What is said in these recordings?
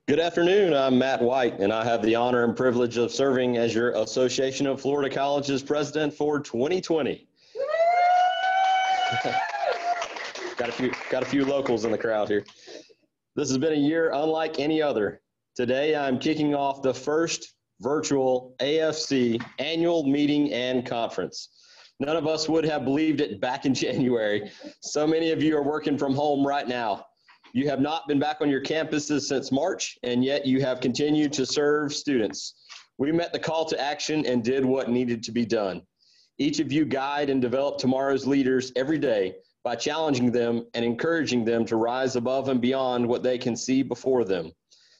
Good afternoon. I'm Matt White, and I have the honor and privilege of serving as your Association of Florida Colleges president for 2020. Got a few locals in the crowd here. This has been a year unlike any other. Today, I'm kicking off the first virtual AFC annual meeting and conference. None of us would have believed it back in January. So many of you are working from home right now. You have not been back on your campuses since March, and yet you have continued to serve students. We met the call to action and did what needed to be done. Each of you guide and develop tomorrow's leaders every day by challenging them and encouraging them to rise above and beyond what they can see before them.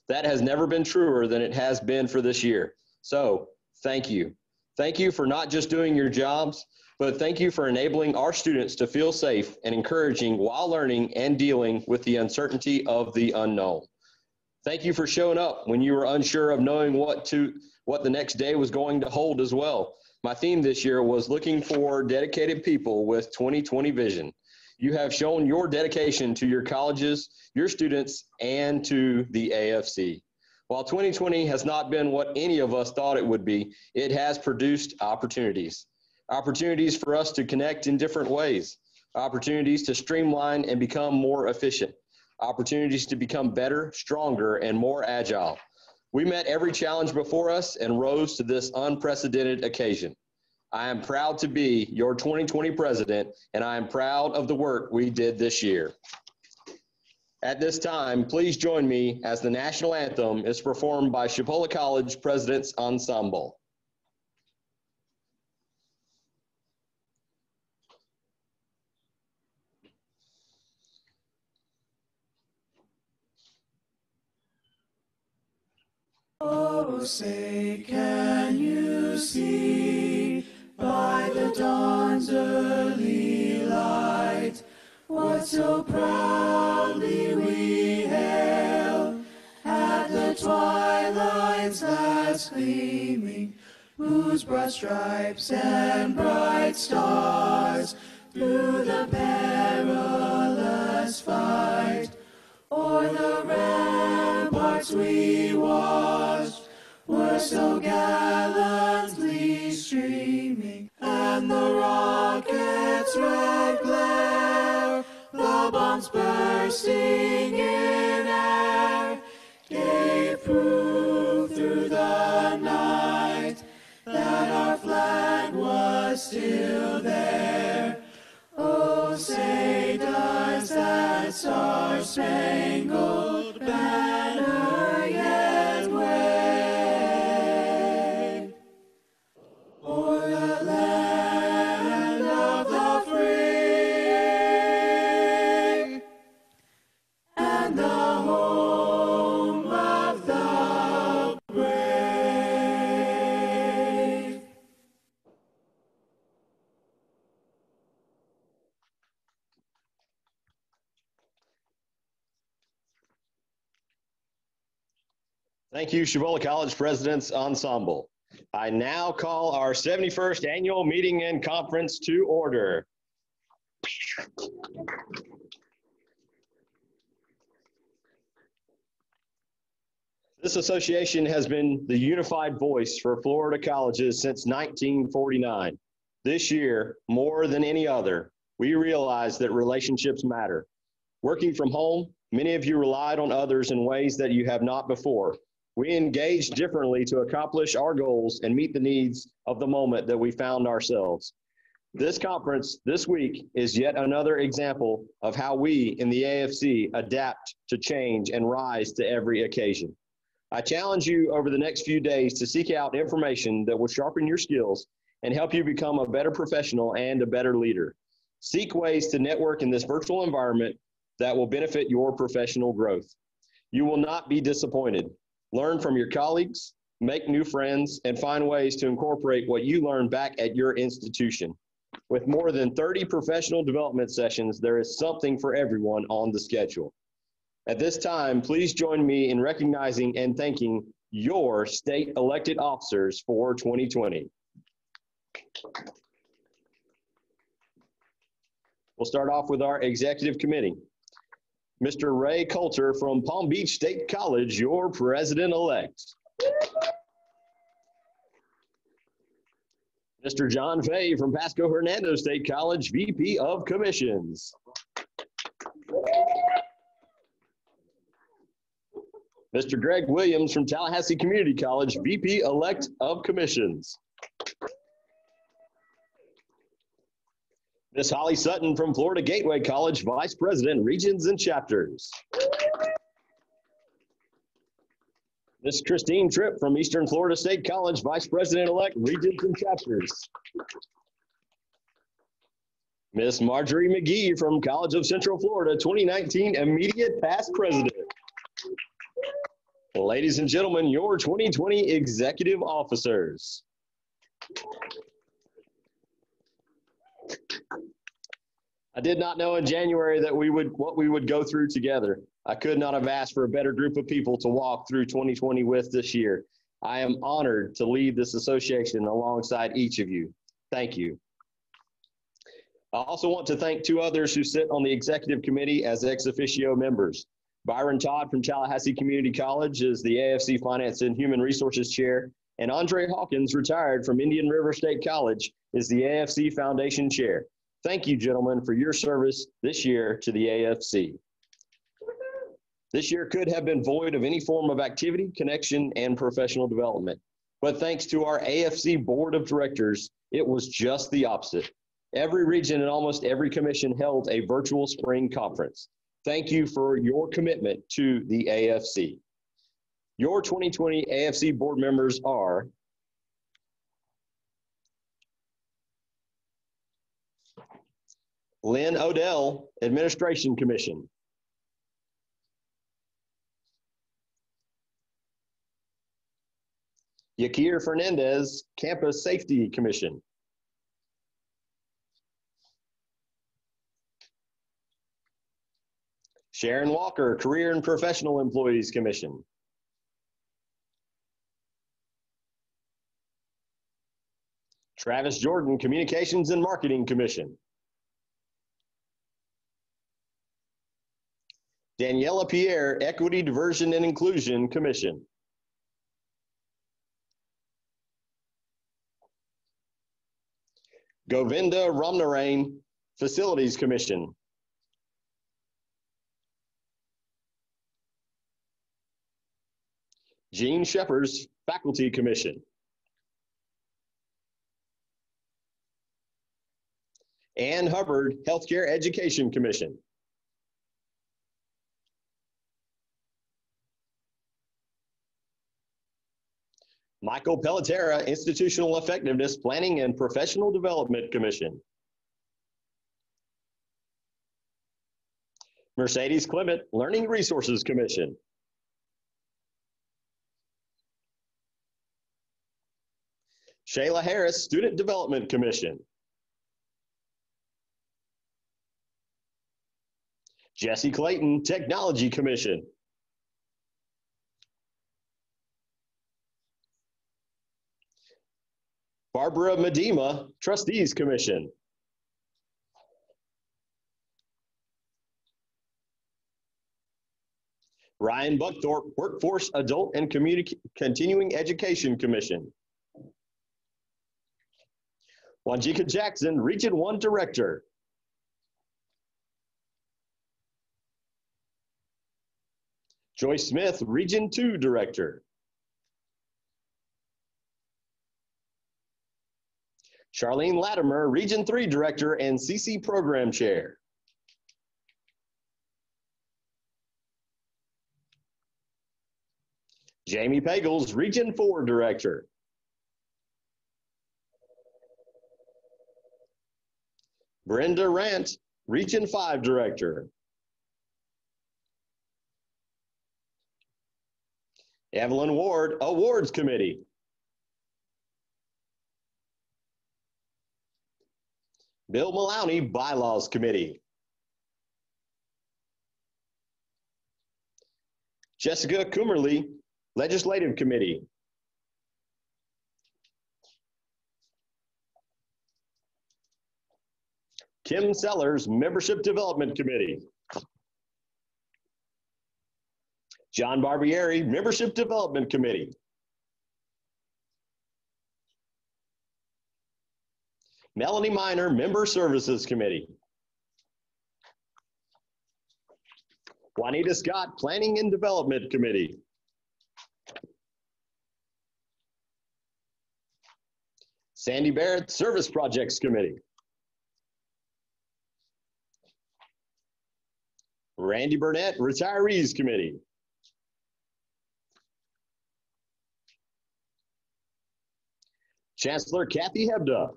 That has never been truer than it has been for this year. So, thank you. Thank you for not just doing your jobs, but thank you for enabling our students to feel safe and encouraging while learning and dealing with the uncertainty of the unknown. Thank you for showing up when you were unsure of knowing what the next day was going to hold as well. My theme this year was looking for dedicated people with 2020 vision. You have shown your dedication to your colleges, your students, and to the AFC. While 2020 has not been what any of us thought it would be, it has produced opportunities. Opportunities for us to connect in different ways, opportunities to streamline and become more efficient, opportunities to become better, stronger, and more agile. We met every challenge before us and rose to this unprecedented occasion. I am proud to be your 2020 president, and I am proud of the work we did this year. At this time, please join me as the national anthem is performed by Chipola College President's Ensemble. Oh, say, can you see by the dawn's early light what so proudly we hail at the twilight's last gleaming, whose broad stripes and bright stars through the perilous fight o'er the ramparts we watched were so gallantly streaming, and the rocket's red glare, the bombs bursting in air, gave proof through the night that our flag was still there. Oh, say, does that star-spangled banner yet wave o'er the land of the free and the home of the brave? Thank you, Chipola College President's Ensemble. I now call our 71st annual meeting and conference to order. This association has been the unified voice for Florida colleges since 1949. This year, more than any other, we realize that relationships matter. Working from home, many of you relied on others in ways that you have not before. We engaged differently to accomplish our goals and meet the needs of the moment that we found ourselves. This conference this week is yet another example of how we in the AFC adapt to change and rise to every occasion. I challenge you over the next few days to seek out information that will sharpen your skills and help you become a better professional and a better leader. Seek ways to network in this virtual environment that will benefit your professional growth. You will not be disappointed. Learn from your colleagues, make new friends, and find ways to incorporate what you learn back at your institution. With more than 30 professional development sessions, there is something for everyone on the schedule. At this time, please join me in recognizing and thanking your state elected officers for 2020. We'll start off with our executive committee. Mr. Ray Coulter from Palm Beach State College, your president-elect. Mr. John Fay from Pasco Hernando State College, VP of Commissions. Mr. Greg Williams from Tallahassee Community College, VP-elect of Commissions. Ms. Holly Sutton from Florida Gateway College, Vice President, Regions and Chapters. Ms. Christine Tripp from Eastern Florida State College, Vice President-elect, Regions and Chapters. Ms. Marjorie McGee from College of Central Florida, 2019 Immediate Past President. Ladies and gentlemen, your 2020 Executive Officers. I did not know in January that what we would go through together. I could not have asked for a better group of people to walk through 2020 with this year. I am honored to lead this association alongside each of you. Thank you. I also want to thank two others who sit on the executive committee as ex officio members. Byron Todd from Tallahassee Community College is the AFC Finance and Human Resources Chair, and Andre Hawkins, retired from Indian River State College, is the AFC Foundation Chair. Thank you, gentlemen, for your service this year to the AFC. This year could have been void of any form of activity, connection, and professional development. But thanks to our AFC Board of Directors, it was just the opposite. Every region and almost every commission held a virtual spring conference. Thank you for your commitment to the AFC. Your 2020 AFC board members are Lynn Odell, Administration Commission. Yakir Fernandez, Campus Safety Commission. Sharon Walker, Career and Professional Employees Commission. Travis Jordan, Communications and Marketing Commission. Daniela Pierre, Equity, Diversion and Inclusion Commission. Govinda Ramnarain, Facilities Commission. Gene Shepherd's Faculty Commission. Ann Hubbard, Healthcare Education Commission. Michael Pelletera, Institutional Effectiveness Planning and Professional Development Commission. Mercedes Clement, Learning Resources Commission. Shayla Harris, Student Development Commission. Jesse Clayton, Technology Commission. Barbara Medema, Trustees Commission. Ryan Buckthorpe, Workforce, Adult and Continuing Education Commission. Wanjika Jackson, Region 1 Director. Joyce Smith, Region 2 Director. Charlene Latimer, Region 3 Director and CC Program Chair. Jamie Pagels, Region 4 Director. Brenda Rant, Region 5 Director. Evelyn Ward, Awards Committee. Bill Maloney, Bylaws Committee. Jessica Coomerly, Legislative Committee. Kim Sellers, Membership Development Committee. John Barbieri, Membership Development Committee. Melanie Miner, Member Services Committee. Juanita Scott, Planning and Development Committee. Sandy Barrett, Service Projects Committee. Randy Burnett, Retirees Committee. Chancellor Kathy Hebda.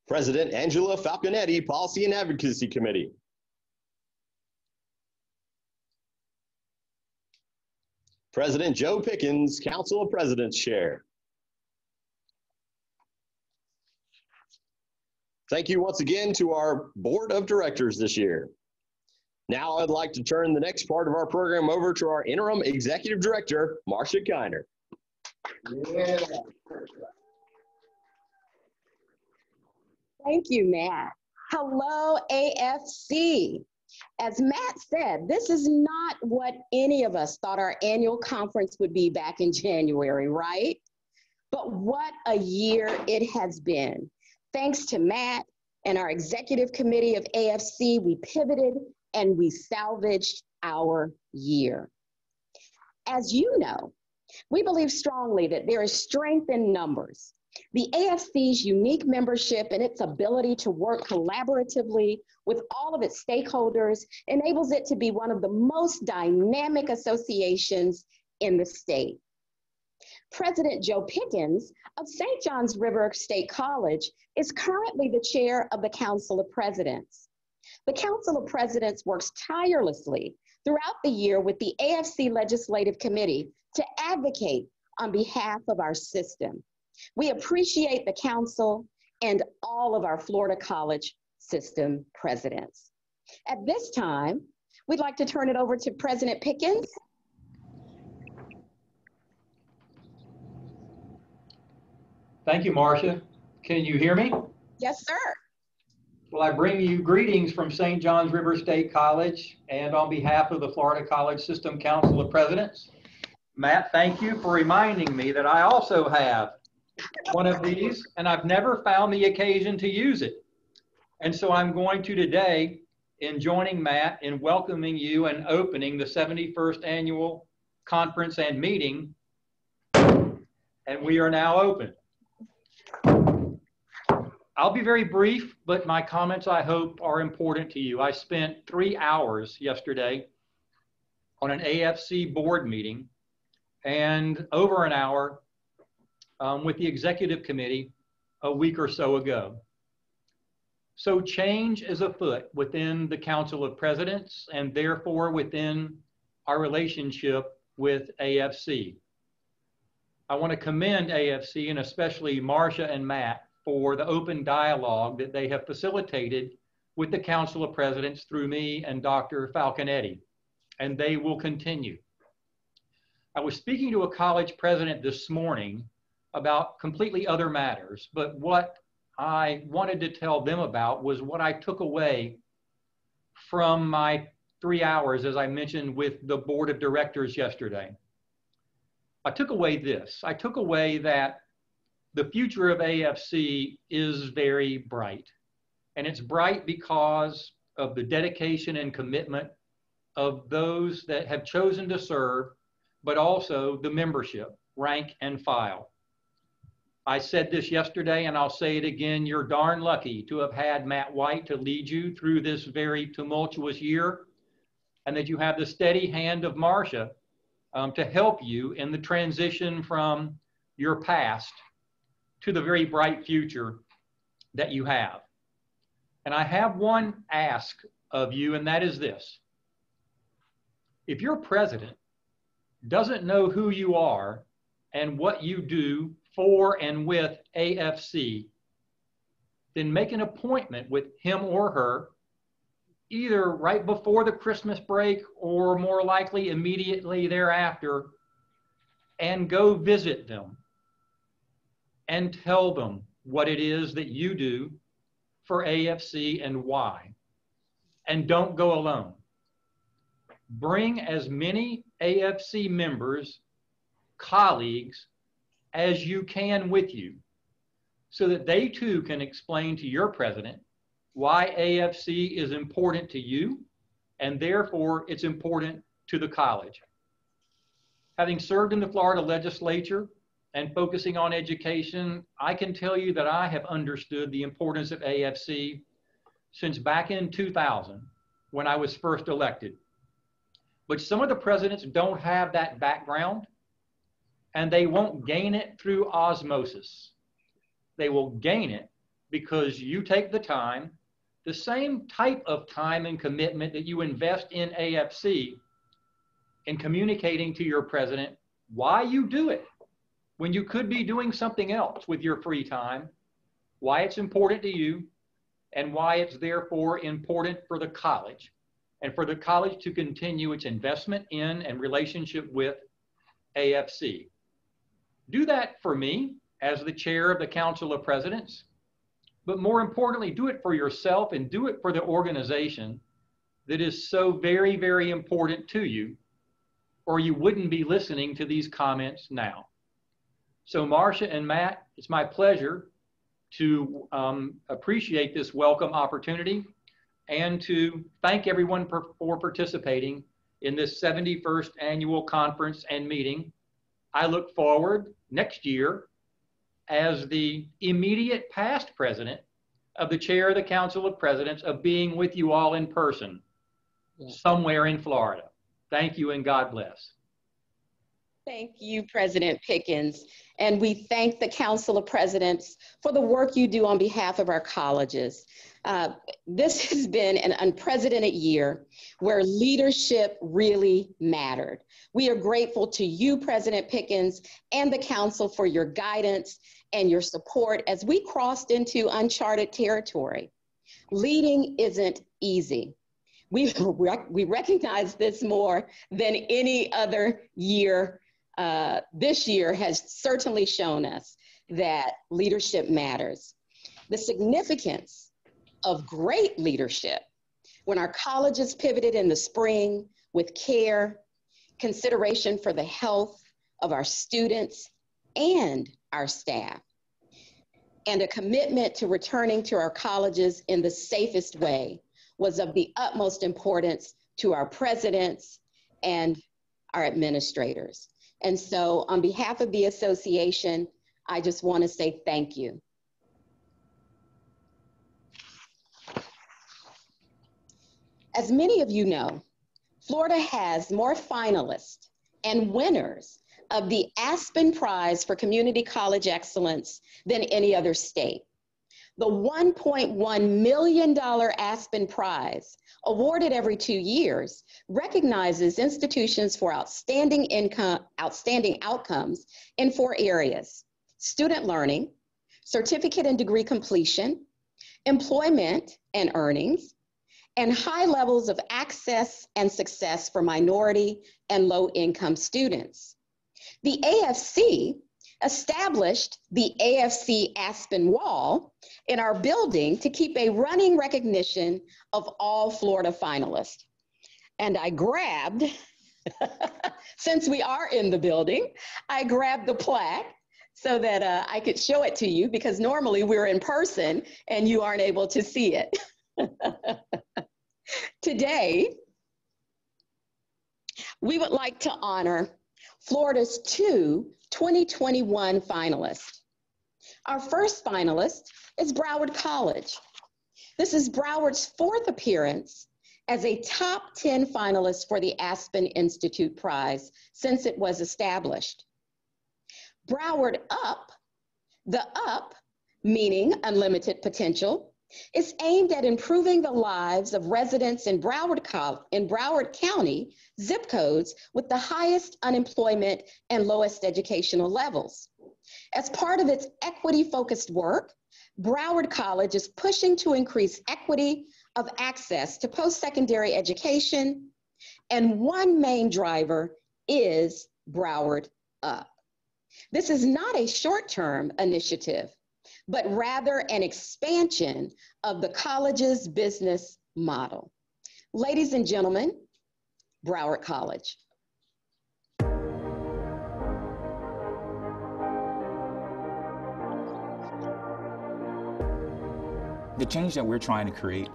President Angela Falconetti, Policy and Advocacy Committee. President Joe Pickens, Council of Presidents Chair. Thank you once again to our Board of Directors this year. Now I'd like to turn the next part of our program over to our Interim Executive Director, Marcia Kiner. Yeah. Thank you, Matt. Hello, AFC. As Matt said, this is not what any of us thought our annual conference would be back in January, right? But what a year it has been. Thanks to Matt and our executive committee of AFC, we pivoted and we salvaged our year. As you know, we believe strongly that there is strength in numbers. The AFC's unique membership and its ability to work collaboratively with all of its stakeholders enables it to be one of the most dynamic associations in the state. President Joe Pickens of St. John's River State College is currently the chair of the Council of Presidents. The Council of Presidents works tirelessly throughout the year with the AFC Legislative Committee to advocate on behalf of our system. We appreciate the Council and all of our Florida College system presidents. At this time, we'd like to turn it over to President Pickens. Thank you, Marcia. Can you hear me? Yes, sir. Well, I bring you greetings from St. John's River State College and on behalf of the Florida College System Council of Presidents. Matt, thank you for reminding me that I also have one of these and I've never found the occasion to use it. And so I'm going to today in joining Matt in welcoming you and opening the 71st annual conference and meeting. And we are now open. I'll be very brief, but my comments, I hope, are important to you. I spent 3 hours yesterday on an AFC board meeting and over an hour with the executive committee a week or so ago. So change is afoot within the Council of Presidents and therefore within our relationship with AFC. I want to commend AFC and especially Marcia and Matt for the open dialogue that they have facilitated with the Council of Presidents through me and Dr. Falconetti, and they will continue. I was speaking to a college president this morning about completely other matters, but what I wanted to tell them about was what I took away from my 3 hours, as I mentioned, with the board of directors yesterday. I took away this. I took away that the future of AFC is very bright. And it's bright because of the dedication and commitment of those that have chosen to serve, but also the membership, rank and file. I said this yesterday and I'll say it again, you're darn lucky to have had Matt White to lead you through this very tumultuous year and that you have the steady hand of Marcia to help you in the transition from your past to the very bright future that you have. And I have one ask of you, and that is this. If your president doesn't know who you are and what you do for and with AFC, then make an appointment with him or her, either right before the Christmas break or more likely immediately thereafter, and go visit them and tell them what it is that you do for AFC and why. And don't go alone. Bring as many AFC members, colleagues, as you can with you, so that they too can explain to your president why AFC is important to you, and therefore it's important to the college. Having served in the Florida legislature and focusing on education, I can tell you that I have understood the importance of AFC since back in 2000 when I was first elected. But some of the presidents don't have that background, and they won't gain it through osmosis. They will gain it because you take the time, the same type of time and commitment that you invest in AFC, in communicating to your president why you do it when you could be doing something else with your free time, why it's important to you, and why it's therefore important for the college, and for the college to continue its investment in and relationship with AFC. Do that for me as the chair of the Council of Presidents, but more importantly, do it for yourself and do it for the organization that is so very, very important to you, or you wouldn't be listening to these comments now. So Marcia and Matt, it's my pleasure to appreciate this welcome opportunity and to thank everyone for participating in this 71st annual conference and meeting. I look forward next year as the immediate past president of the chair of the Council of Presidents of being with you all in person somewhere in Florida. Thank you and God bless. Thank you, President Pickens. And we thank the Council of Presidents for the work you do on behalf of our colleges. This has been an unprecedented year where leadership really mattered. We are grateful to you, President Pickens, and the Council for your guidance and your support as we crossed into uncharted territory. Leading isn't easy. We recognize this more than any other year. This year has certainly shown us that leadership matters. The significance of great leadership when our colleges pivoted in the spring with care, consideration for the health of our students and our staff, and a commitment to returning to our colleges in the safest way was of the utmost importance to our presidents and our administrators. And so on behalf of the association, I just want to say thank you. As many of you know, Florida has more finalists and winners of the Aspen Prize for Community College Excellence than any other state. The $1.1 million Aspen Prize, awarded every 2 years, recognizes institutions for outstanding outcomes in 4 areas: student learning, certificate and degree completion, employment and earnings, and high levels of access and success for minority and low-income students. The AFC established the AFC Aspen Wall in our building to keep a running recognition of all Florida finalists. And I grabbed, since we are in the building, I grabbed the plaque so that I could show it to you, because normally we're in person and you aren't able to see it. Today, we would like to honor Florida's 2 2021 finalists. Our first finalist is Broward College. This is Broward's 4th appearance as a top 10 finalist for the Aspen Institute Prize since it was established. Broward Up, the Up, meaning unlimited potential, is aimed at improving the lives of residents in Broward County zip codes with the highest unemployment and lowest educational levels. As part of its equity-focused work, Broward College is pushing to increase equity of access to post-secondary education, and one main driver is Broward Up. This is not a short-term initiative. but rather an expansion of the college's business model. Ladies and gentlemen, Broward College. The change that we're trying to create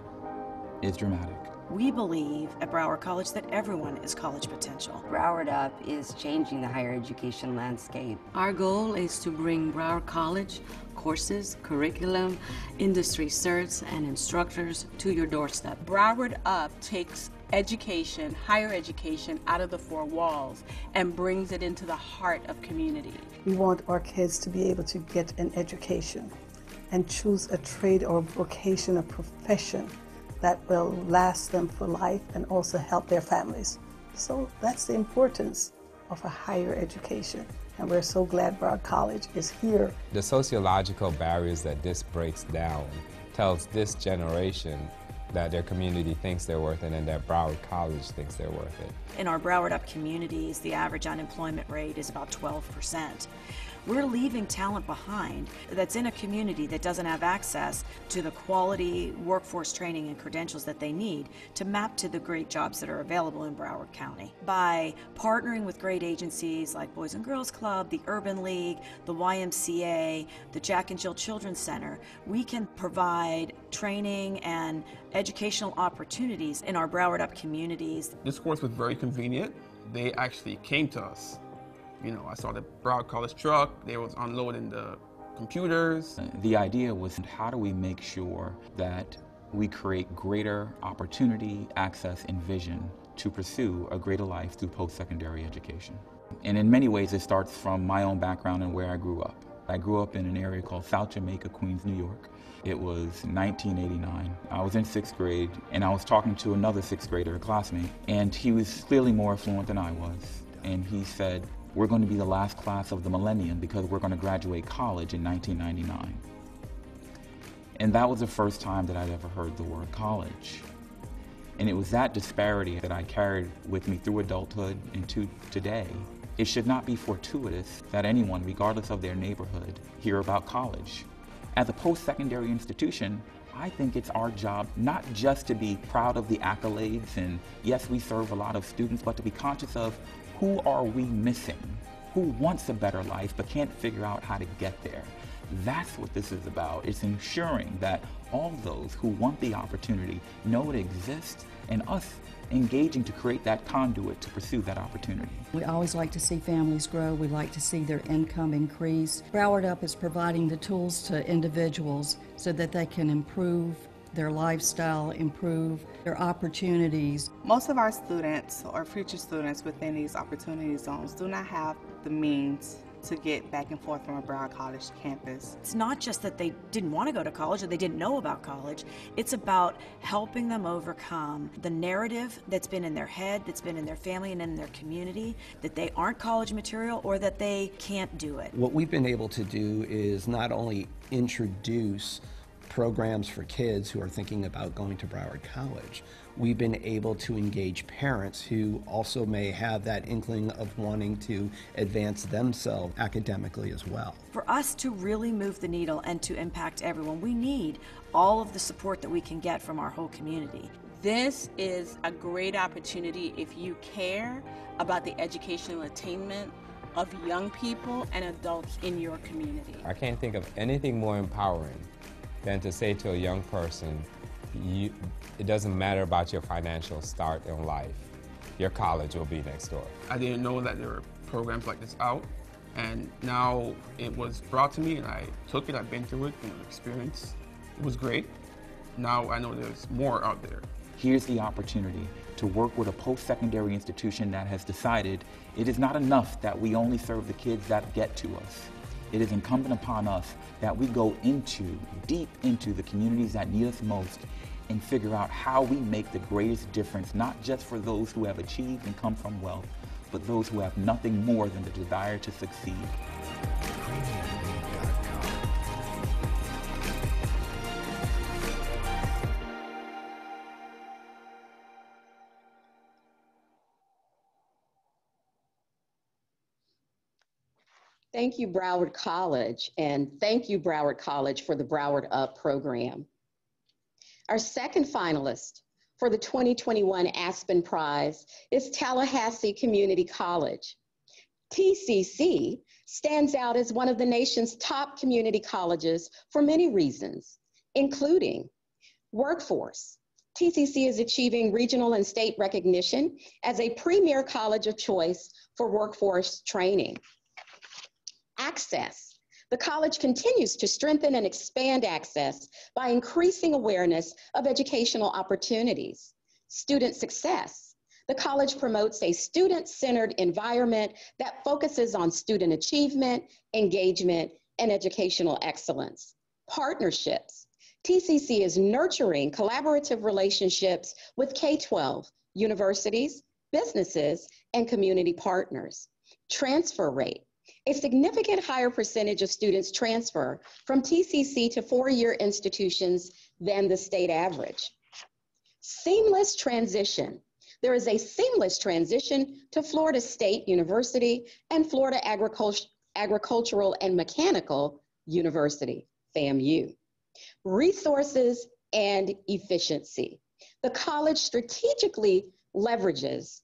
is dramatic. We believe at Broward College that everyone is college potential. Broward Up is changing the higher education landscape. Our goal is to bring Broward College courses, curriculum, industry certs, and instructors to your doorstep. Broward Up takes education, higher education, out of the four walls and brings it into the heart of community. We want our kids to be able to get an education and choose a trade or vocation or profession that will last them for life and also help their families. So that's the importance of a higher education. And we're so glad Broward College is here. The sociological barriers that this breaks down tells this generation that their community thinks they're worth it and that Broward College thinks they're worth it. In our Broward Up communities, the average unemployment rate is about 12%. We're leaving talent behind that's in a community that doesn't have access to the quality workforce training and credentials that they need to map to the great jobs that are available in Broward County. By partnering with great agencies like Boys and Girls Club, the Urban League, the YMCA, the Jack and Jill Children's Center, we can provide training and educational opportunities in our Broward Up communities. This course was very convenient. They actually came to us. You know, I saw the Broward College truck, they was unloading the computers. The idea was, how do we make sure that we create greater opportunity, access, and vision to pursue a greater life through post-secondary education? And in many ways, it starts from my own background and where I grew up. I grew up in an area called South Jamaica, Queens, New York. It was 1989. I was in 6th grade, and I was talking to another 6th grader, a classmate, and he was clearly more affluent than I was. And he said, "We're going to be the last class of the millennium because we're going to graduate college in 1999. And that was the first time that I'd ever heard the word college. And it was that disparity that I carried with me through adulthood and to today. It should not be fortuitous that anyone, regardless of their neighborhood, hear about college. As a post-secondary institution, I think it's our job not just to be proud of the accolades and yes, we serve a lot of students, but to be conscious of who are we missing? Who wants a better life but can't figure out how to get there? That's what this is about. It's ensuring that all those who want the opportunity know it exists and us engaging to create that conduit to pursue that opportunity. We always like to see families grow. We like to see their income increase. Broward Up is providing the tools to individuals so that they can improve their lifestyle, improve their opportunities. Most of our students or future students within these opportunity zones do not have the means to get back and forth from a Broward College campus. It's not just that they didn't want to go to college or they didn't know about college. It's about helping them overcome the narrative that's been in their head, that's been in their family and in their community, that they aren't college material or that they can't do it. What we've been able to do is not only introduce programs for kids who are thinking about going to Broward College, we've been able to engage parents who also may have that inkling of wanting to advance themselves academically as well. For us to really move the needle and to impact everyone, we need all of the support that we can get from our whole community. This is a great opportunity if you care about the educational attainment of young people and adults in your community. I can't think of anything more empowering than to say to a young person, it doesn't matter about your financial start in life. Your college will be next door. I didn't know that there were programs like this out, and now it was brought to me and I took it, I've been through it, experience. It was great. Now I know there's more out there. Here's the opportunity to work with a post-secondary institution that has decided it is not enough that we only serve the kids that get to us. It is incumbent upon us that we go deep into the communities that need us most and figure out how we make the greatest difference, not just for those who have achieved and come from wealth, but those who have nothing more than the desire to succeed. Thank you, Broward College, and thank you, Broward College, for the Broward Up program. Our second finalist for the 2021 Aspen Prize is Tallahassee Community College. TCC stands out as one of the nation's top community colleges for many reasons, including workforce. TCC is achieving regional and state recognition as a premier college of choice for workforce training. Access. The college continues to strengthen and expand access by increasing awareness of educational opportunities. Student success. The college promotes a student-centered environment that focuses on student achievement, engagement, and educational excellence. Partnerships. TCC is nurturing collaborative relationships with K-12, universities, businesses, and community partners. Transfer rate. A significant higher percentage of students transfer from TCC to four-year institutions than the state average. Seamless transition. There is a seamless transition to Florida State University and Florida Agricultural and Mechanical University, FAMU. Resources and efficiency. The college strategically leverages,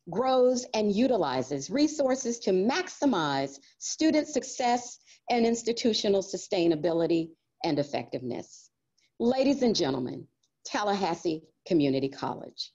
grows, and utilizes resources to maximize student success and institutional sustainability and effectiveness. Ladies and gentlemen, Tallahassee Community College.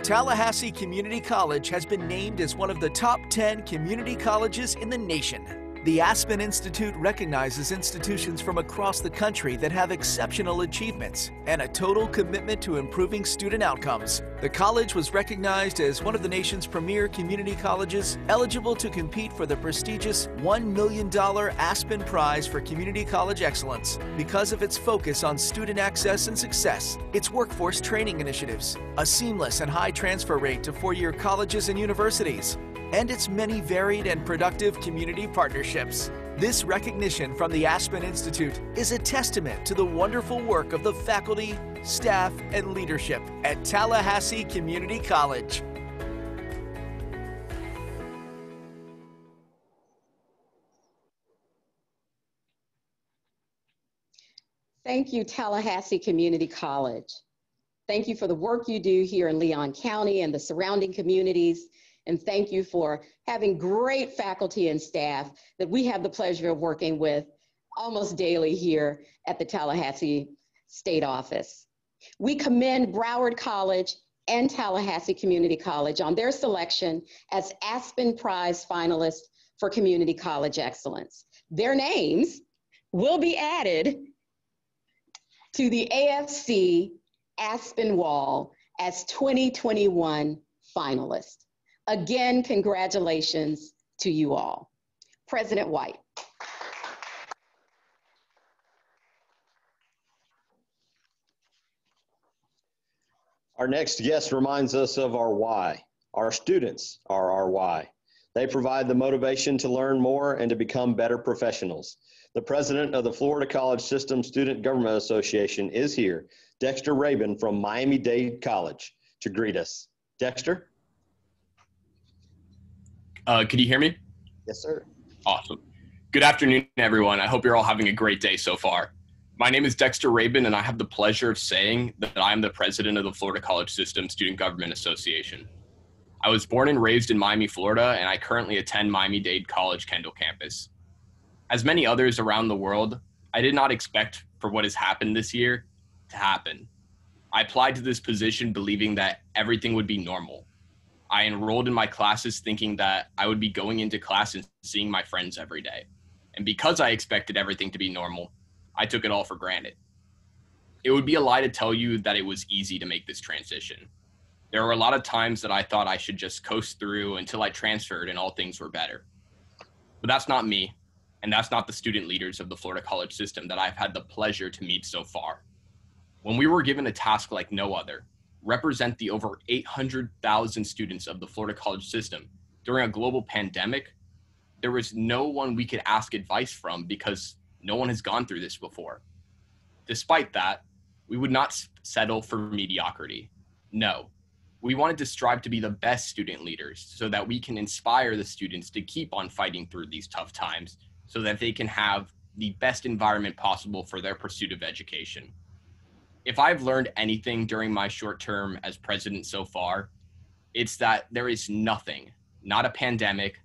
Tallahassee Community College has been named as one of the top 10 community colleges in the nation. The Aspen Institute recognizes institutions from across the country that have exceptional achievements and a total commitment to improving student outcomes. The college was recognized as one of the nation's premier community colleges eligible to compete for the prestigious $1 million Aspen Prize for Community College Excellence because of its focus on student access and success, its workforce training initiatives, a seamless and high transfer rate to four-year colleges and universities, and its many varied and productive community partnerships. This recognition from the Aspen Institute is a testament to the wonderful work of the faculty, staff, and leadership at Tallahassee Community College. Thank you, Tallahassee Community College. Thank you for the work you do here in Leon County and the surrounding communities. And thank you for having great faculty and staff that we have the pleasure of working with almost daily here at the Tallahassee State Office. We commend Broward College and Tallahassee Community College on their selection as Aspen Prize finalists for Community College Excellence. Their names will be added to the AFC Aspen Wall as 2021 finalists. Again, congratulations to you all. President White. Our next guest reminds us of our why. Our students are our why. They provide the motivation to learn more and to become better professionals. The president of the Florida College System Student Government Association is here, Dexter Rabin from Miami-Dade College, to greet us. Dexter? Can you hear me? Yes, sir. Awesome. Good afternoon, everyone. I hope you're all having a great day so far. My name is Dexter Rabin, and I have the pleasure of saying that I am the president of the Florida College System Student Government Association. I was born and raised in Miami, Florida, and I currently attend Miami-Dade College Kendall campus. As many others around the world, I did not expect for what has happened this year, to happen. I applied to this position believing that everything would be normal. I enrolled in my classes thinking that I would be going into class and seeing my friends every day. And because I expected everything to be normal, I took it all for granted. It would be a lie to tell you that it was easy to make this transition. There were a lot of times that I thought I should just coast through until I transferred and all things were better. But that's not me, and that's not the student leaders of the Florida college system that I've had the pleasure to meet so far. When we were given a task like no other, represent the over 800,000 students of the Florida college system during a global pandemic, there was no one we could ask advice from because no one has gone through this before. Despite that, we would not settle for mediocrity. No, we wanted to strive to be the best student leaders so that we can inspire the students to keep on fighting through these tough times so that they can have the best environment possible for their pursuit of education. If I've learned anything during my short term as president so far, it's that there is nothing, not a pandemic,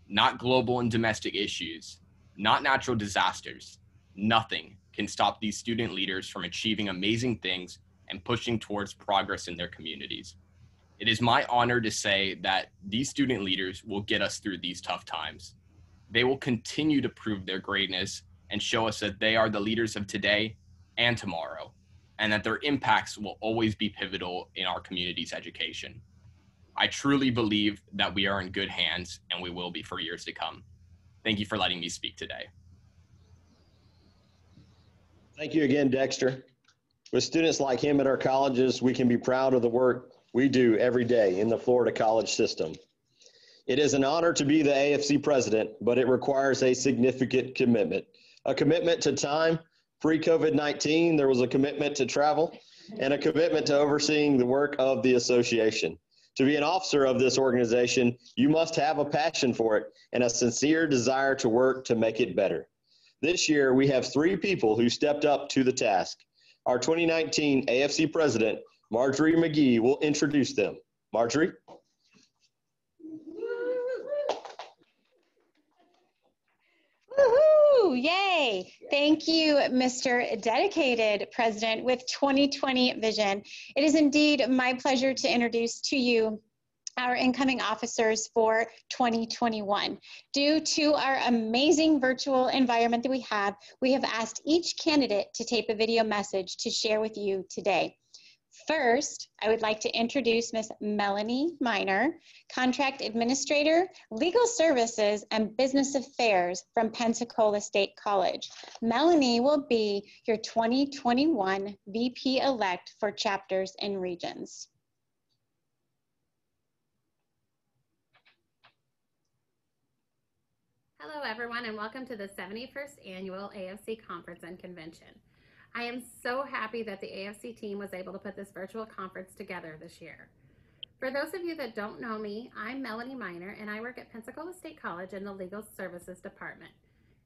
not global and domestic issues, not natural disasters, nothing can stop these student leaders from achieving amazing things and pushing towards progress in their communities. It is my honor to say that these student leaders will get us through these tough times. They will continue to prove their greatness and show us that they are the leaders of today and tomorrow, and that their impacts will always be pivotal in our community's education. I truly believe that we are in good hands and we will be for years to come. Thank you for letting me speak today. Thank you again, Dexter. With students like him at our colleges, we can be proud of the work we do every day in the Florida college system. It is an honor to be the AFC president, but it requires a significant commitment. A commitment to time. Pre-COVID-19, there was a commitment to travel and a commitment to overseeing the work of the association. To be an officer of this organization, you must have a passion for it and a sincere desire to work to make it better. This year, we have 3 people who stepped up to the task. Our 2019 AFC president, Marjorie McGee, will introduce them. Marjorie? Woohoo! Yay! Thank you, Mr. Dedicated President with 2020 Vision. It is indeed my pleasure to introduce to you our incoming officers for 2021. Due to our amazing virtual environment that we have asked each candidate to tape a video message to share with you today. First, I would like to introduce Ms. Melanie Miner, Contract Administrator, Legal Services, and Business Affairs from Pensacola State College. Melanie will be your 2021 VP-elect for chapters and regions. Hello everyone and welcome to the 71st Annual AFC Conference and Convention. I am so happy that the AFC team was able to put this virtual conference together this year. For those of you that don't know me, I'm Melanie Miner and I work at Pensacola State College in the Legal Services Department.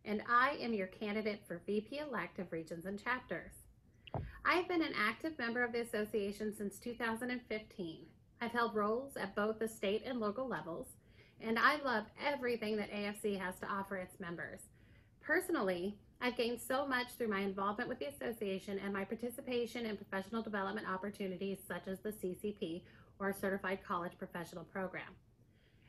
And I am your candidate for VP-elect of Regions and Chapters. I've been an active member of the association since 2015. I've held roles at both the state and local levels, and I love everything that AFC has to offer its members. Personally, I've gained so much through my involvement with the association and my participation in professional development opportunities such as the CCP, or Certified College Professional Program.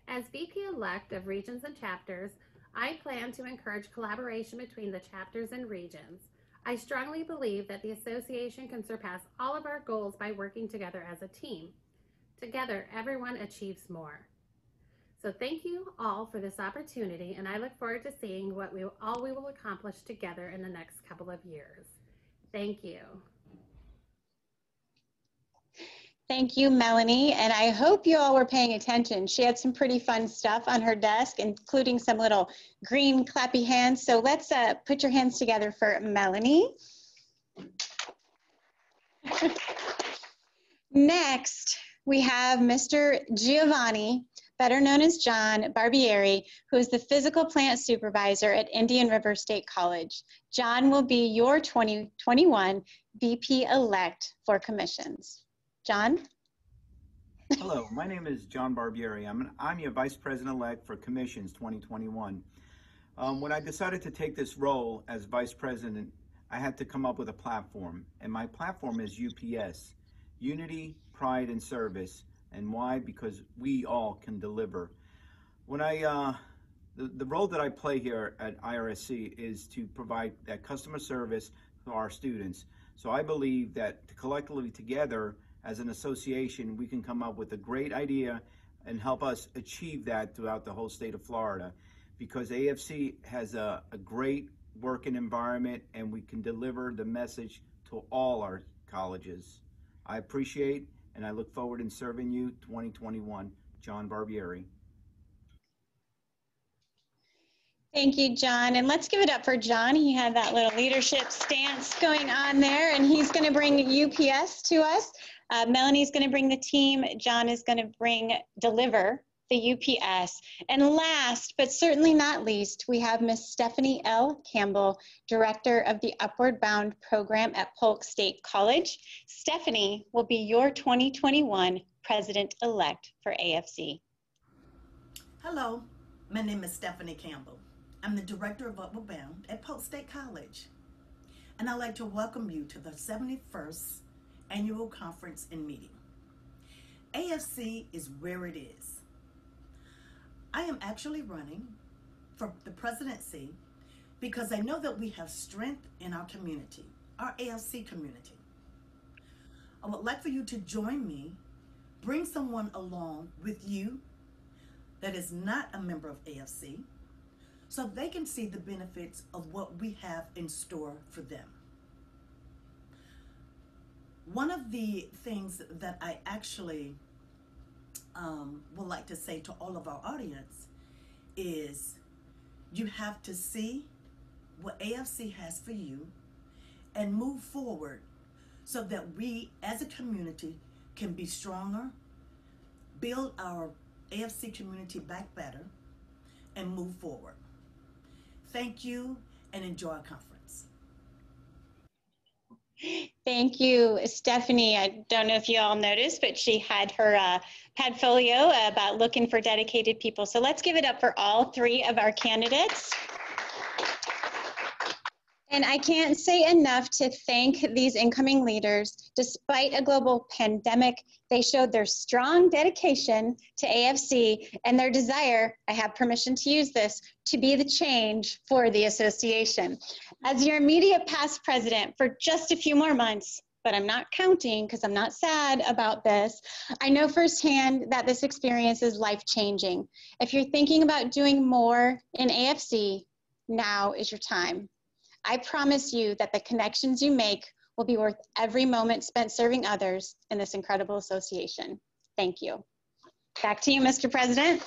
As VP-elect of Regions and Chapters, I plan to encourage collaboration between the chapters and regions. I strongly believe that the association can surpass all of our goals by working together as a team. Together, everyone achieves more. So thank you all for this opportunity, and I look forward to seeing what we will accomplish together in the next couple of years. Thank you. Thank you, Melanie, and I hope you all were paying attention. She had some pretty fun stuff on her desk, including some little green clappy hands. So let's put your hands together for Melanie. Next, we have Mr. Giovanni, better known as John Barbieri, who is the physical plant supervisor at Indian River State College. John will be your 2021 VP-elect for commissions. John? Hello, my name is John Barbieri. I'm your Vice President-elect for Commissions 2021. When I decided to take this role as Vice President, I had to come up with a platform, and my platform is UPS, Unity, Pride, and Service. And why? Because we all can deliver. When the role that I play here at IRSC is to provide that customer service to our students. So I believe that collectively together as an association, we can come up with a great idea and help us achieve that throughout the whole state of Florida, because AFC has a great working environment and we can deliver the message to all our colleges. I appreciate and I look forward in serving you 2021. John Barbieri. Thank you, John. And let's give it up for John. He had that little leadership stance going on there, and he's going to bring UPS to us. Melanie's going to bring the team. John is going to deliver the UPS. And last, but certainly not least, we have Miss Stephanie L. Campbell, Director of the Upward Bound Program at Polk State College. Stephanie will be your 2021 President-elect for AFC. Hello, my name is Stephanie Campbell. I'm the Director of Upward Bound at Polk State College. And I'd like to welcome you to the 71st Annual Conference and Meeting. AFC is where it is. I am actually running for the presidency because I know that we have strength in our community, our AFC community. I would like for you to join me, bring someone along with you that is not a member of AFC, so they can see the benefits of what we have in store for them. One of the things that I actually would like to say to all of our audience is you have to see what AFC has for you and move forward so that we as a community can be stronger, build our AFC community back better, and move forward. Thank you and enjoy our conference. Thank you, Stephanie. I don't know if you all noticed, but she had her padfolio about looking for dedicated people. So let's give it up for all three of our candidates. And I can't say enough to thank these incoming leaders. Despite a global pandemic, they showed their strong dedication to AFC and their desire, I have permission to use this, to be the change for the association. As your immediate past president for just a few more months, but I'm not counting because I'm not sad about this, I know firsthand that this experience is life-changing. If you're thinking about doing more in AFC, now is your time. I promise you that the connections you make will be worth every moment spent serving others in this incredible association. Thank you. Back to you, Mr. President.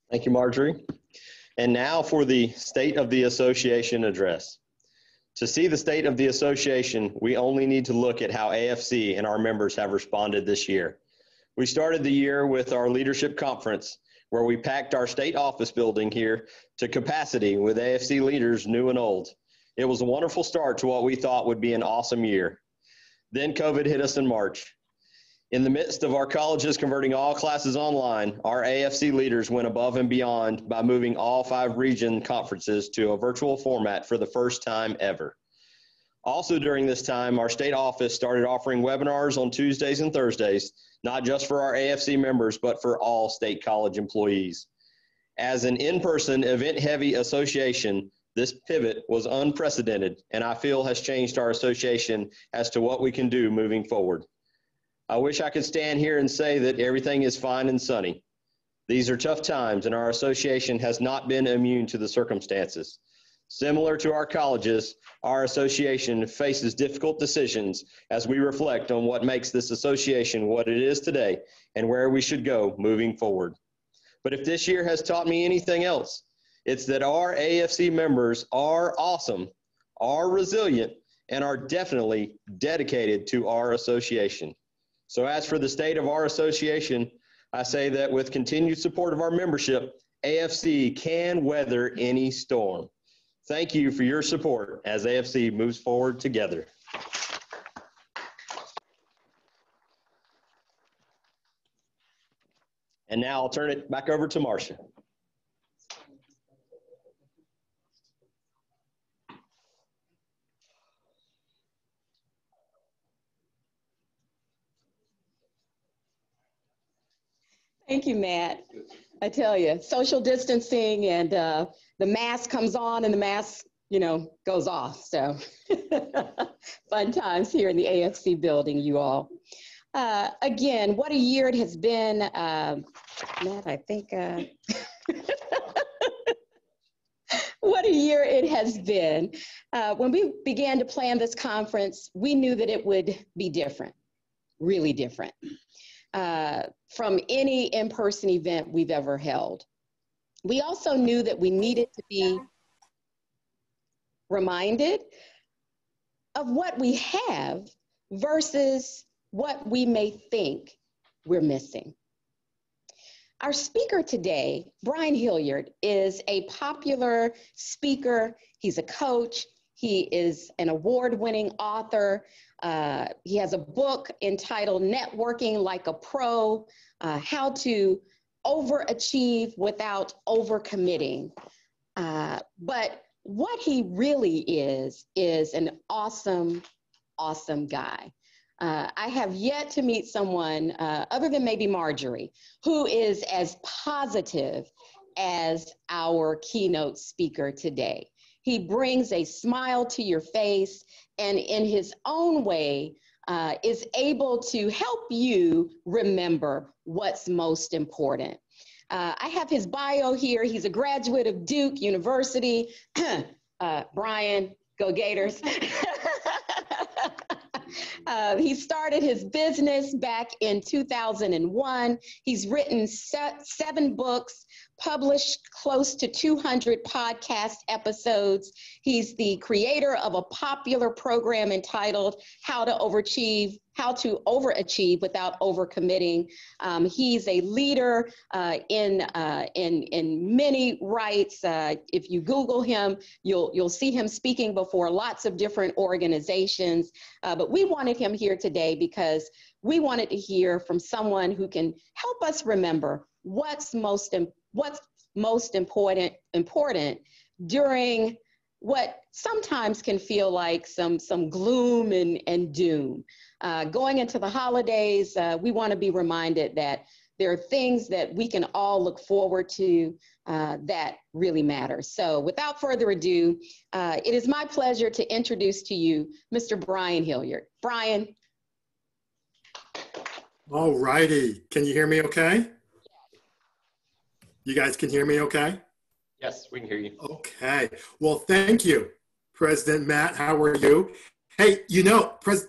Thank you, Marjorie. And now for the State of the Association address. To see the state of the association, we only need to look at how AFC and our members have responded this year. We started the year with our leadership conference, where we packed our state office building here to capacity with AFC leaders new and old. It was a wonderful start to what we thought would be an awesome year. Then COVID hit us in March. In the midst of our colleges converting all classes online, our AFC leaders went above and beyond by moving all 5 region conferences to a virtual format for the first time ever. Also during this time, our state office started offering webinars on Tuesdays and Thursdays, not just for our AFC members, but for all state college employees. As an in-person, event-heavy association, this pivot was unprecedented, and I feel has changed our association as to what we can do moving forward. I wish I could stand here and say that everything is fine and sunny. These are tough times, and our association has not been immune to the circumstances. Similar to our colleges, our association faces difficult decisions as we reflect on what makes this association what it is today and where we should go moving forward. But if this year has taught me anything else, it's that our AFC members are awesome, are resilient, and are definitely dedicated to our association. So as for the state of our association, I say that with continued support of our membership, AFC can weather any storm. Thank you for your support as AFC moves forward together. And now I'll turn it back over to Marcia. Thank you, Matt. I tell you, social distancing and the mask comes on and the mask, goes off. So fun times here in the AFC building, you all. Again, what a year it has been. Matt, I think, what a year it has been. When we began to plan this conference, we knew that it would be different, really different, from any in-person event we've ever held. We also knew that we needed to be reminded of what we have versus what we may think we're missing. Our speaker today, Brian Hilliard, is a popular speaker. He's a coach. He is an award-winning author. He has a book entitled Networking Like a Pro, How to Overachieve Without Overcommitting. But what he really is an awesome, awesome guy. I have yet to meet someone, other than maybe Marjorie, who is as positive as our keynote speaker today. He brings a smile to your face and in his own way is able to help you remember what's most important. I have his bio here. He's a graduate of Duke University. Brian, go Gators. He started his business back in 2001. He's written 7 books, published close to 200 podcast episodes. He's the creator of a popular program entitled How to Overachieve Without Overcommitting. He's a leader in many rights. If you Google him, you'll see him speaking before lots of different organizations. But we wanted him here today because we wanted to hear from someone who can help us remember what's most important during what sometimes can feel like some gloom and doom. Going into the holidays, we want to be reminded that there are things that we can all look forward to that really matter. So without further ado, it is my pleasure to introduce to you Mr. Brian Hilliard. Brian. All righty. Can you hear me okay? You guys can hear me okay? Yes, we can hear you. Okay. Well, thank you, President Matt. How are you? Hey,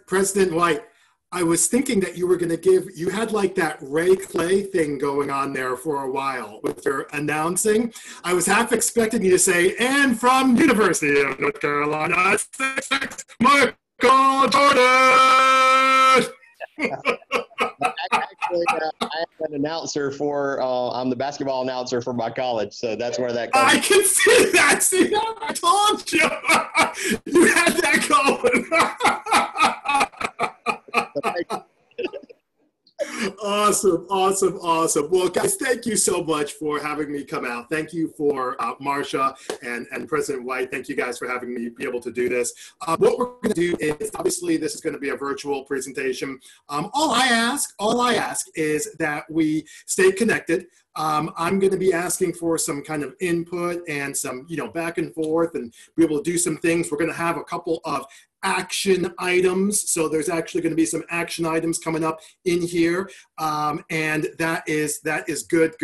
President White, I was thinking that you were going to you had like that Ray Clay thing going on there for a while with your announcing. I was half expecting you to say, and from University of North Carolina, Michael Jordan! Actually, I am an announcer I'm the basketball announcer for my college, so that's where that comes. I can see that. See, I told you. You had that going. Awesome. Well, guys, thank you so much for having me come out. Thank you for Marsha and President White. Thank you guys for having me be able to do this. What we're going to do is, obviously, this is going to be a virtual presentation. All I ask is that we stay connected. I'm going to be asking for some kind of input and some, back and forth and be able to do some things. We're going to have a couple of action items. So there's actually going to be some action items coming up in here. And that is good.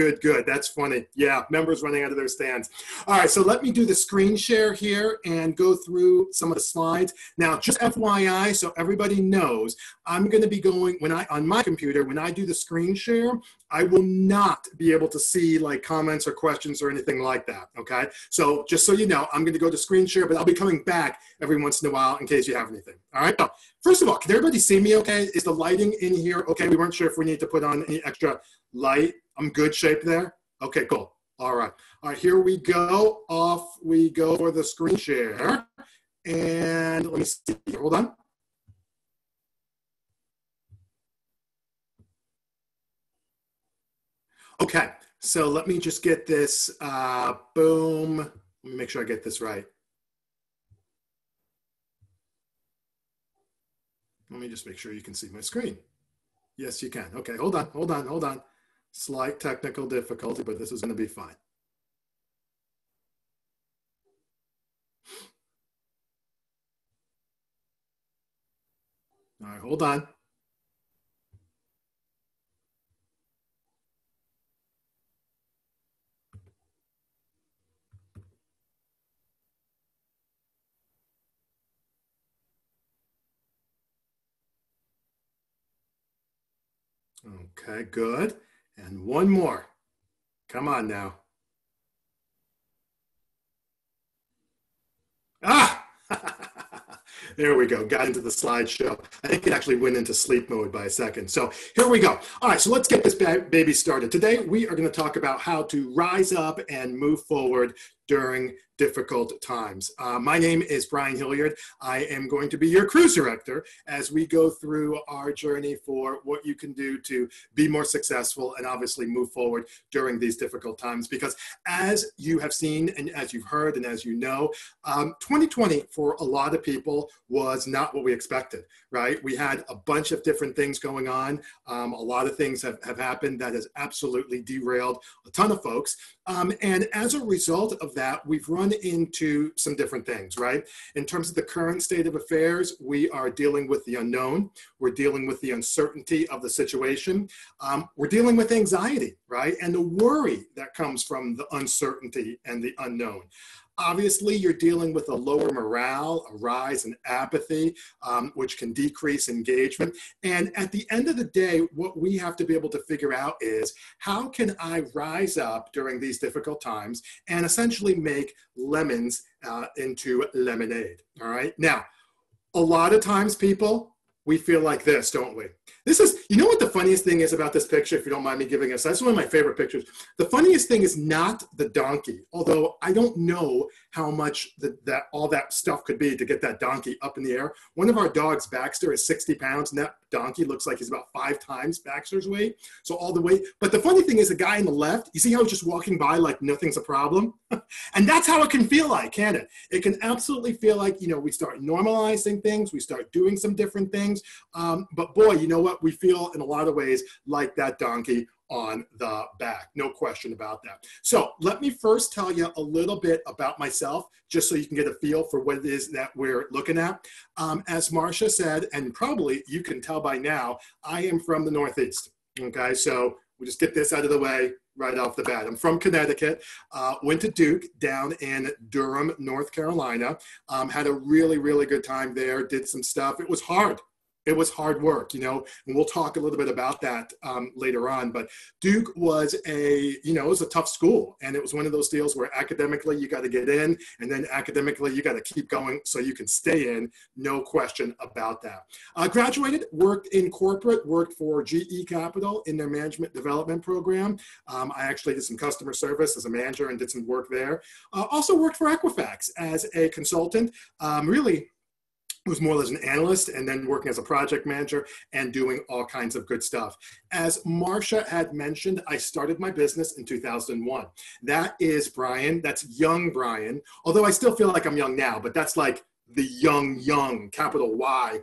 That's funny. Yeah, members running out of their stands. All right, so let me do the screen share here and go through some of the slides. Now, just FYI, so everybody knows, I'm going to be going, on my computer, when I do the screen share, I will not be able to see like comments or questions or anything like that, okay? So just so you know, I'm going to go to screen share, but I'll be coming back every once in a while in case you have anything, all right? So, first of all, can everybody see me okay? Is the lighting in here okay? We weren't sure if we need to put on any extra light. I'm good shape there? Okay, cool. All right, here we go. Off we go for the screen share. And let me see, hold on. Okay, so let me just get this, boom. Let me make sure I get this right. Let me just make sure you can see my screen. Yes, you can. Okay, hold on. Slight technical difficulty, but this is going to be fine. All right, hold on. Okay, good. And one more. Come on now. Ah! There we go. Got into the slideshow. I think it actually went into sleep mode by a second. So here we go. All right, so let's get this baby started. Today, we are going to talk about how to rise up and move forward during difficult times. My name is Brian Hilliard. I am going to be your cruise director as we go through our journey for what you can do to be more successful and obviously move forward during these difficult times. Because as you have seen and as you've heard and as you know, 2020 for a lot of people was not what we expected, right? We had a bunch of different things going on. A lot of things have happened that has absolutely derailed a ton of folks. And as a result of that, we've run into some different things, right? In terms of the current state of affairs, we are dealing with the unknown. We're dealing with the uncertainty of the situation. We're dealing with anxiety, right? And the worry that comes from the uncertainty and the unknown. Obviously, you're dealing with a lower morale, a rise in apathy, which can decrease engagement. And at the end of the day, what we have to be able to figure out is how can I rise up during these difficult times and essentially make lemons into lemonade, all right? Now, a lot of times, people, we feel like this, don't we? This is, you know what the funniest thing is about this picture, if you don't mind me giving us, that's one of my favorite pictures. The funniest thing is not the donkey, although I don't know how much all that stuff could be to get that donkey up in the air. One of our dogs, Baxter, is 60 pounds, and that donkey looks like he's about 5 times Baxter's weight, so all the weight. But the funny thing is the guy on the left, you see how he's just walking by like nothing's a problem? And that's how it can feel like, can't it? It can absolutely feel like, you know, we start normalizing things, we start doing some different things, but boy, you know what? We feel in a lot of ways like that donkey on the back. No question about that. So let me first tell you a little bit about myself, just so you can get a feel for what it is that we're looking at. As Marcia said, and probably you can tell by now, I am from the Northeast. Okay, so we'll just get this out of the way right off the bat. I'm from Connecticut, went to Duke down in Durham, North Carolina, had a really, really good time there, did some stuff. It was hard. It was hard work, you know, and we'll talk a little bit about that later on. But Duke was it was a tough school. And it was one of those deals where academically you got to get in, and then academically you got to keep going so you can stay in. No question about that. Graduated, worked in corporate, worked for GE Capital in their management development program. I actually did some customer service as a manager and did some work there. Also worked for Equifax as a consultant, really. Was more as an analyst and then working as a project manager and doing all kinds of good stuff. As Marcia had mentioned, I started my business in 2001. That is Brian, that's young Brian, although I still feel like I'm young now, but that's like the young, capital Y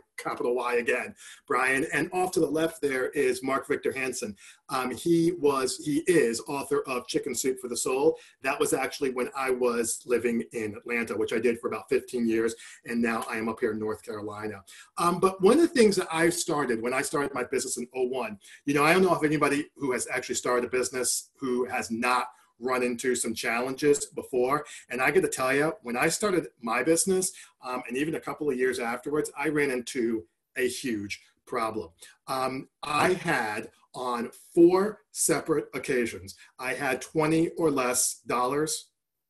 again, Brian. And off to the left there is Mark Victor Hansen. He is author of Chicken Soup for the Soul. That was actually when I was living in Atlanta, which I did for about 15 years. And now I am up here in North Carolina. But one of the things that I started when I started my business in 2001, you know, I don't know if anybody who has actually started a business who has not run into some challenges before. And I got to tell you, when I started my business, and even a couple of years afterwards, I ran into a huge problem. I had on 4 separate occasions, I had $20 or less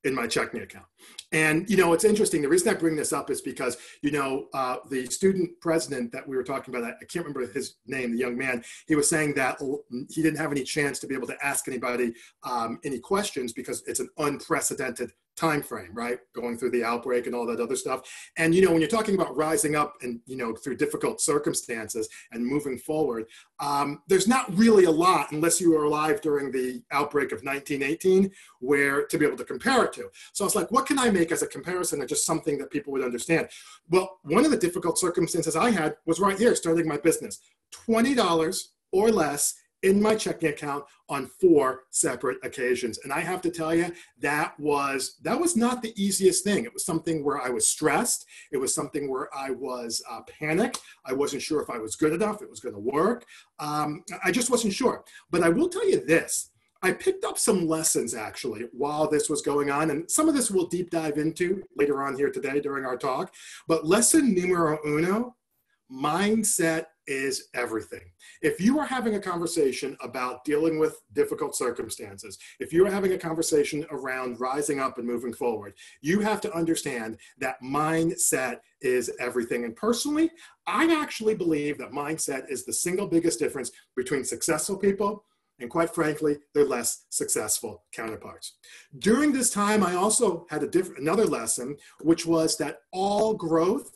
in my checking account. And, you know, it's interesting. The reason I bring this up is because, you know, the student president that we were talking about, I can't remember his name, the young man, he was saying that he didn't have any chance to be able to ask anybody any questions because it's an unprecedented time frame, right? Going through the outbreak and all that other stuff. And, you know, when you're talking about rising up and, you know, through difficult circumstances and moving forward, there's not really a lot unless you were alive during the outbreak of 1918 where to be able to compare it to. So I was like, what can I make as a comparison or just something that people would understand? Well, one of the difficult circumstances I had was right here, starting my business, $20 or less in my checking account on 4 separate occasions. And I have to tell you, that was not the easiest thing. It was something where I was stressed. It was something where I was panicked. I wasn't sure if I was good enough, it was going to work. I just wasn't sure. But I will tell you this. I picked up some lessons actually while this was going on, and some of this we'll deep dive into later on here today during our talk. But lesson numero uno, mindset is everything. If you are having a conversation about dealing with difficult circumstances, if you are having a conversation around rising up and moving forward, you have to understand that mindset is everything. And personally, I actually believe that mindset is the single biggest difference between successful people and, quite frankly, their less successful counterparts. During this time, I also had another lesson, which was that all growth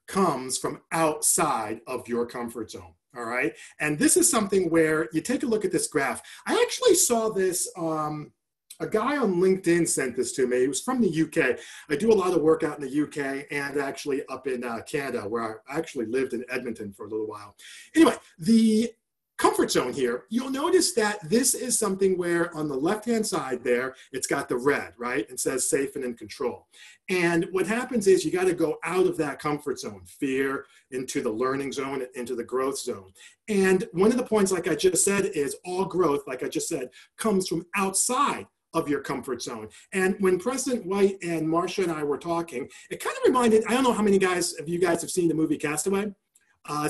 comes from outside of your comfort zone, all right? And this is something where you take a look at this graph. I actually saw this, a guy on LinkedIn sent this to me. He was from the UK. I do a lot of work out in the UK and actually up in Canada, where I actually lived in Edmonton for a little while. Anyway, the comfort zone here, you'll notice that this is something where on the left-hand side there, it's got the red, right? It says safe and in control. And what happens is you got to go out of that comfort zone, fear, into the learning zone, into the growth zone. And one of the points, like I just said, is all growth, like I just said, comes from outside of your comfort zone. And when President White and Marcia and I were talking, it kind of reminded, I don't know how many of you guys have seen the movie Castaway.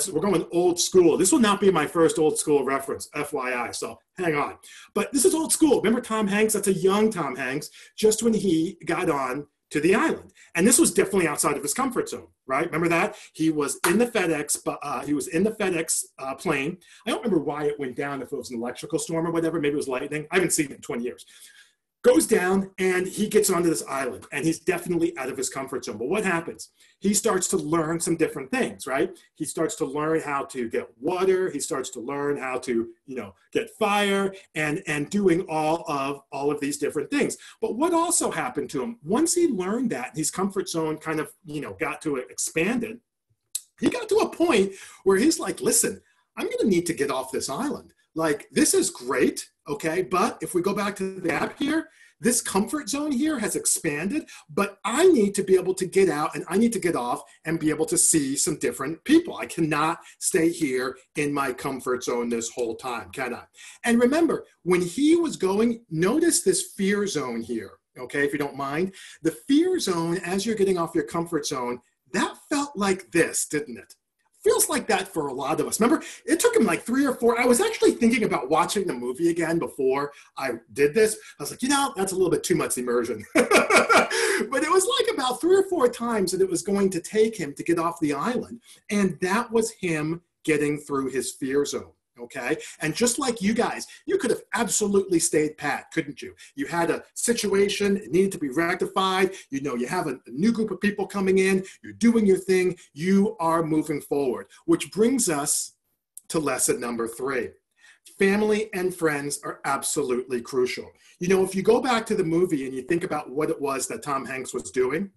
So we're going old school. This will not be my first old school reference, FYI, so hang on. But this is old school. Remember Tom Hanks? That's a young Tom Hanks, just when he got on to the island. And this was definitely outside of his comfort zone, right? Remember that? He was in the FedEx, plane. I don't remember why it went down, if it was an electrical storm or whatever. Maybe it was lightning. I haven't seen it in 20 years. Goes down and he gets onto this island and he's definitely out of his comfort zone. But what happens? He starts to learn some different things, right? He starts to learn how to get water. He starts to learn how to, get fire and doing all of these different things. But what also happened to him, once he learned that, his comfort zone kind of, got to expanded, he got to a point where he's like, listen, I'm going to need to get off this island. Like, this is great, okay? But if we go back to the app here, this comfort zone here has expanded, but I need to be able to get out and I need to get off and be able to see some different people. I cannot stay here in my comfort zone this whole time, can I? And remember, when he was going, notice this fear zone here, okay, if you don't mind. The fear zone, as you're getting off your comfort zone, that felt like this, didn't it? Feels like that for a lot of us. Remember, it took him like 3 or 4. I was actually thinking about watching the movie again before I did this. I was like, that's a little bit too much immersion. But it was like about 3 or 4 times that it was going to take him to get off the island. And that was him getting through his fear zone. Okay. And just like you guys, you could have absolutely stayed pat, couldn't you? You had a situation, it needed to be rectified. You have a new group of people coming in, you're doing your thing, you are moving forward, which brings us to lesson number 3. Family and friends are absolutely crucial. If you go back to the movie and you think about what it was that Tom Hanks was doing,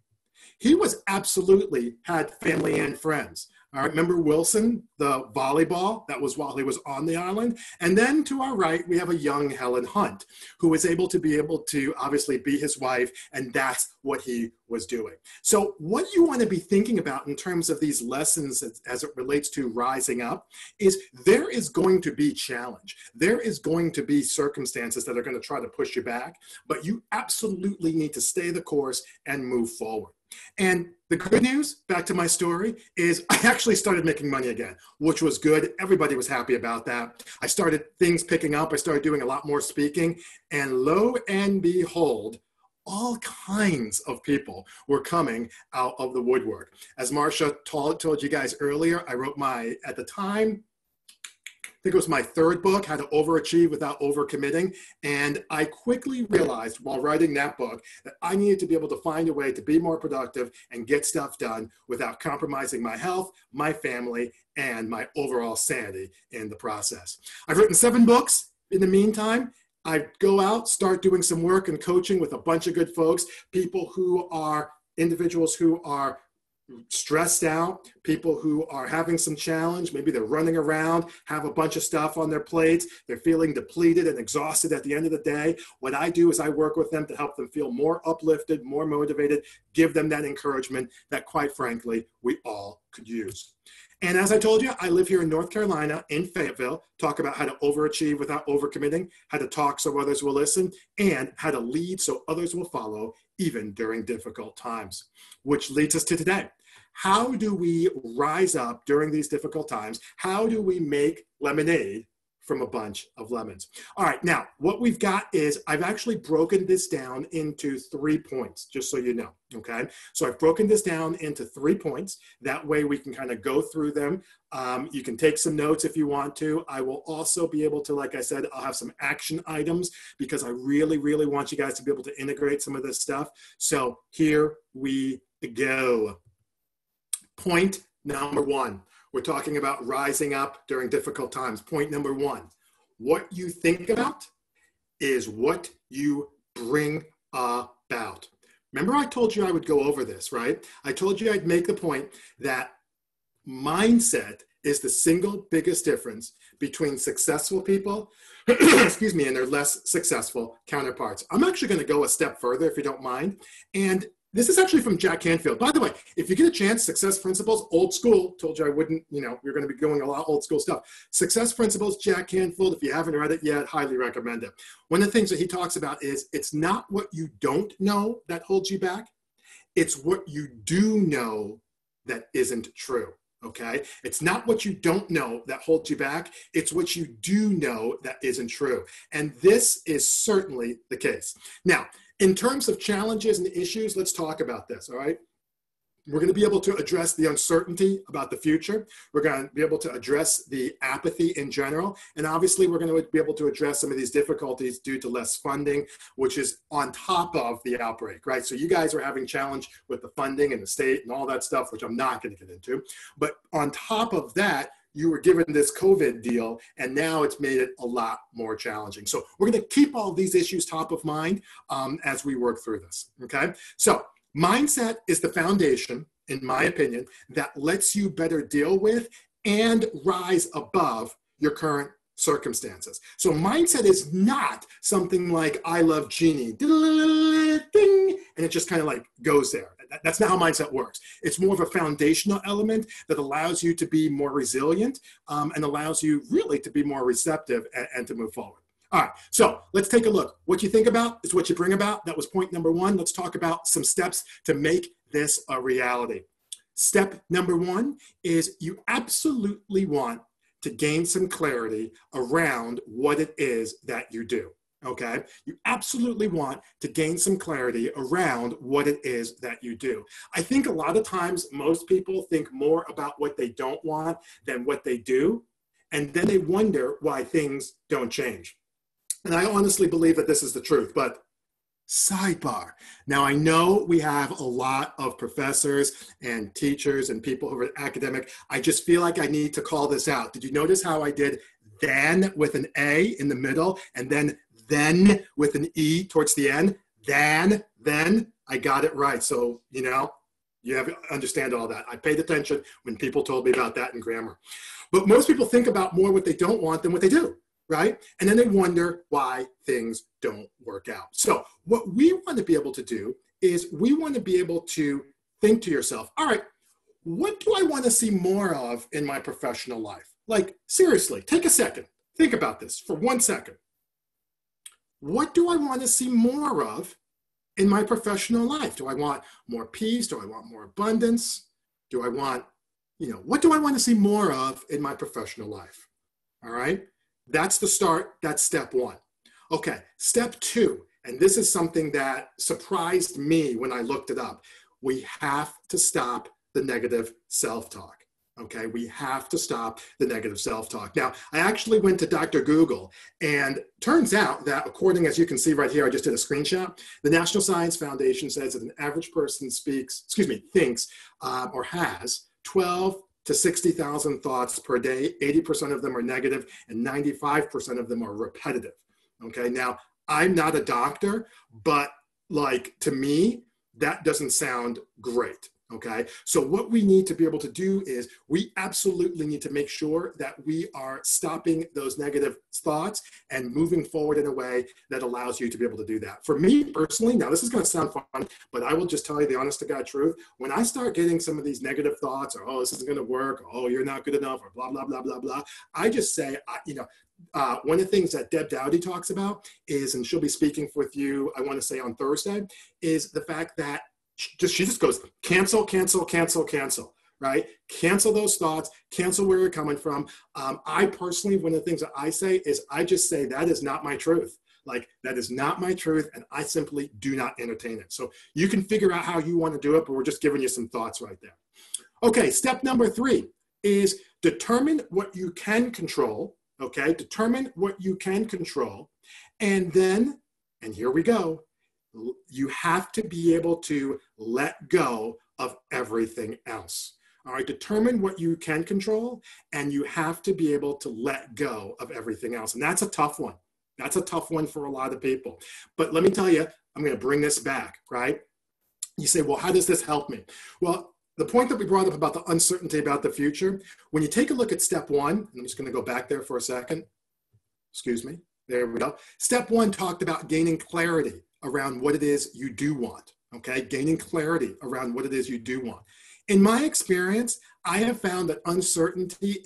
he was absolutely had family and friends. All right, remember Wilson, the volleyball? That was while he was on the island. And then to our right, we have a young Helen Hunt, who was able to obviously be his wife, and that's what he was doing. So what you want to be thinking about in terms of these lessons as it relates to rising up is there is going to be challenge. There is going to be circumstances that are going to try to push you back, but you absolutely need to stay the course and move forward. And the good news, back to my story, is I actually started making money again, which was good. Everybody was happy about that. I started things picking up. I started doing a lot more speaking. And lo and behold, all kinds of people were coming out of the woodwork. As Marcia told you guys earlier, I wrote at the time, I think it was my 3rd book, How to Overachieve Without Overcommitting. And I quickly realized while writing that book that I needed to be able to find a way to be more productive and get stuff done without compromising my health, my family, and my overall sanity in the process. I've written 7 books in the meantime. I go out, start doing some work and coaching with a bunch of good folks, individuals who are stressed out, people who are having some challenge, maybe they're running around, have a bunch of stuff on their plates, they're feeling depleted and exhausted at the end of the day. What I do is I work with them to help them feel more uplifted, more motivated, give them that encouragement that, quite frankly, we all could use. And as I told you, I live here in North Carolina, in Fayetteville, talk about how to overachieve without overcommitting, how to talk so others will listen, and how to lead so others will follow, even during difficult times. Which leads us to today. How do we rise up during these difficult times? How do we make lemonade from a bunch of lemons? All right, now what we've got is I've actually broken this down into 3 points, just so you know, okay? So I've broken this down into 3 points. That way we can kind of go through them. You can take some notes if you want to. I will also be able to, like I said, I'll have some action items because I really, really want you guys to be able to integrate some of this stuff. So here we go. Point number 1. We're talking about rising up during difficult times. Point number 1, what you think about is what you bring about. Remember I told you I would go over this, right? I told you I'd make the point that mindset is the single biggest difference between successful people, excuse me, and their less successful counterparts. I'm actually going to go a step further if you don't mind. And this is actually from Jack Canfield. By the way, if you get a chance, Success Principles, old school, told you I wouldn't, we're going to be going a lot old school stuff. Success Principles, Jack Canfield, if you haven't read it yet, highly recommend it. One of the things that he talks about is it's not what you don't know that holds you back. It's what you do know that isn't true. Okay? It's not what you don't know that holds you back. It's what you do know that isn't true. And this is certainly the case. Now, in terms of challenges and issues, let's talk about this, all right? We're going to be able to address the uncertainty about the future. We're going to be able to address the apathy in general. And obviously, we're going to be able to address some of these difficulties due to less funding, which is on top of the outbreak, right? So you guys are having challenge with the funding and the state and all that stuff, which I'm not going to get into. But on top of that, you were given this COVID deal, and now it's made it a lot more challenging. So we're going to keep all these issues top of mind as we work through this, okay? So mindset is the foundation, in my opinion, that lets you better deal with and rise above your current circumstances. So mindset is not something like I love Genie, ding, and it just kind of like goes there. That's not how mindset works. It's more of a foundational element that allows you to be more resilient and allows you really to be more receptive and to move forward. All right, so let's take a look. What you think about is what you bring about. That was point number 1. Let's talk about some steps to make this a reality. Step number 1 is you absolutely want to gain some clarity around what it is that you do. Okay, you absolutely want to gain some clarity around what it is that you do. I think a lot of times most people think more about what they don't want than what they do, and then they wonder why things don't change. And I honestly believe that this is the truth, but sidebar. Now, I know we have a lot of professors and teachers and people who are academic. I just feel like I need to call this out. Did you notice how I did then with an A in the middle and then with an E towards the end? Then, I got it right. So, you have to understand all that. I paid attention when people told me about that in grammar. But most people think about more what they don't want than what they do, right? And then they wonder why things don't work out. So what we want to be able to do is we want to be able to think to yourself, all right, what do I want to see more of in my professional life? Like, seriously, take a second. Think about this for 1 second. What do I want to see more of in my professional life? Do I want more peace? Do I want more abundance? Do I want, what do I want to see more of in my professional life? All right. That's the start. That's step 1. Okay. Step 2, and this is something that surprised me when I looked it up. We have to stop the negative self-talk. Okay, we have to stop the negative self-talk. Now, I actually went to Dr. Google, and turns out that according, as you can see right here, I just did a screenshot, the National Science Foundation says that an average person thinks or has 12 to 60,000 thoughts per day. 80% of them are negative, and 95% of them are repetitive. Okay, now, I'm not a doctor, but to me, that doesn't sound great. Okay, so what we need to be able to do is we absolutely need to make sure that we are stopping those negative thoughts and moving forward in a way that allows you to be able to do that. For me personally, now this is going to sound fun, but I will just tell you the honest to God truth. When I start getting some of these negative thoughts, or, oh, this isn't going to work, or, oh, you're not good enough, or blah, blah, blah, blah, blah, I just say, one of the things that Deb Dowdy talks about is, and she'll be speaking with you, I want to say on Thursday, is the fact that she just goes, cancel, cancel, cancel, cancel, right? Cancel those thoughts, cancel where you're coming from. I personally, one of the things that I say is I just say, that is not my truth. Like, that is not my truth, and I simply do not entertain it. So you can figure out how you want to do it, but we're just giving you some thoughts right there. Okay, step number 3 is determine what you can control, okay? Determine what you can control, and then, and here we go, you have to be able to let go of everything else. All right, determine what you can control, and you have to be able to let go of everything else. And that's a tough one. That's a tough one for a lot of people. But let me tell you, I'm going to bring this back, right? You say, well, how does this help me? Well, the point that we brought up about the uncertainty about the future, when you take a look at step 1, and I'm just going to go back there for a second. Excuse me. There we go. Step 1 talked about gaining clarity around what it is you do want, okay? Gaining clarity around what it is you do want. In my experience, I have found that uncertainty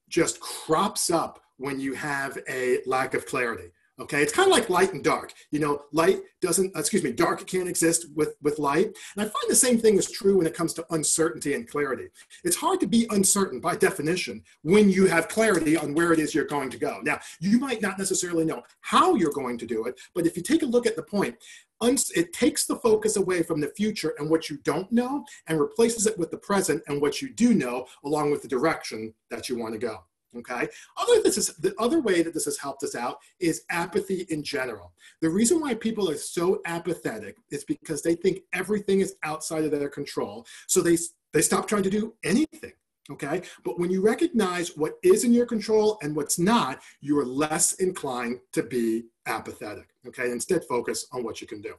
just crops up when you have a lack of clarity, okay? It's kind of like light and dark. You know, dark can't exist with light. And I find the same thing is true when it comes to uncertainty and clarity. It's hard to be uncertain by definition when you have clarity on where it is you're going to go. Now, you might not necessarily know how you're going to do it, but if you take a look at the point, it takes the focus away from the future and what you don't know and replaces it with the present and what you do know, along with the direction that you want to go. Okay. The other way that this has helped us out is apathy in general. The reason why people are so apathetic is because they think everything is outside of their control. So they stop trying to do anything. Okay. But when you recognize what is in your control and what's not, you are less inclined to be apathetic. Okay. Instead, focus on what you can do.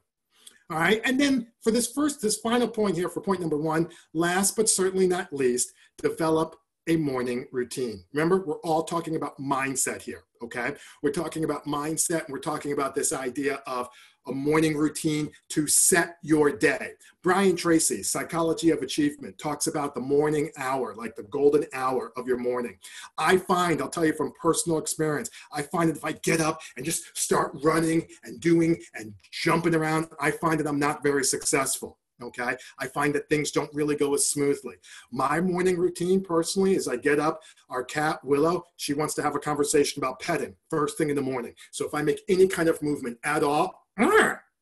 All right. And then for this final point here, for point number 1, last but certainly not least, develop a morning routine. Remember, we're all talking about mindset here, okay? We're talking about mindset, and we're talking about this idea of a morning routine to set your day. Brian Tracy, Psychology of Achievement, talks about the morning hour, like the golden hour of your morning. I'll tell you from personal experience, I find that if I get up and just start running and doing and jumping around, I find that I'm not very successful. Okay, I find that things don't really go as smoothly. My morning routine personally is I get up, our cat Willow, she wants to have a conversation about petting first thing in the morning. So if I make any kind of movement at all,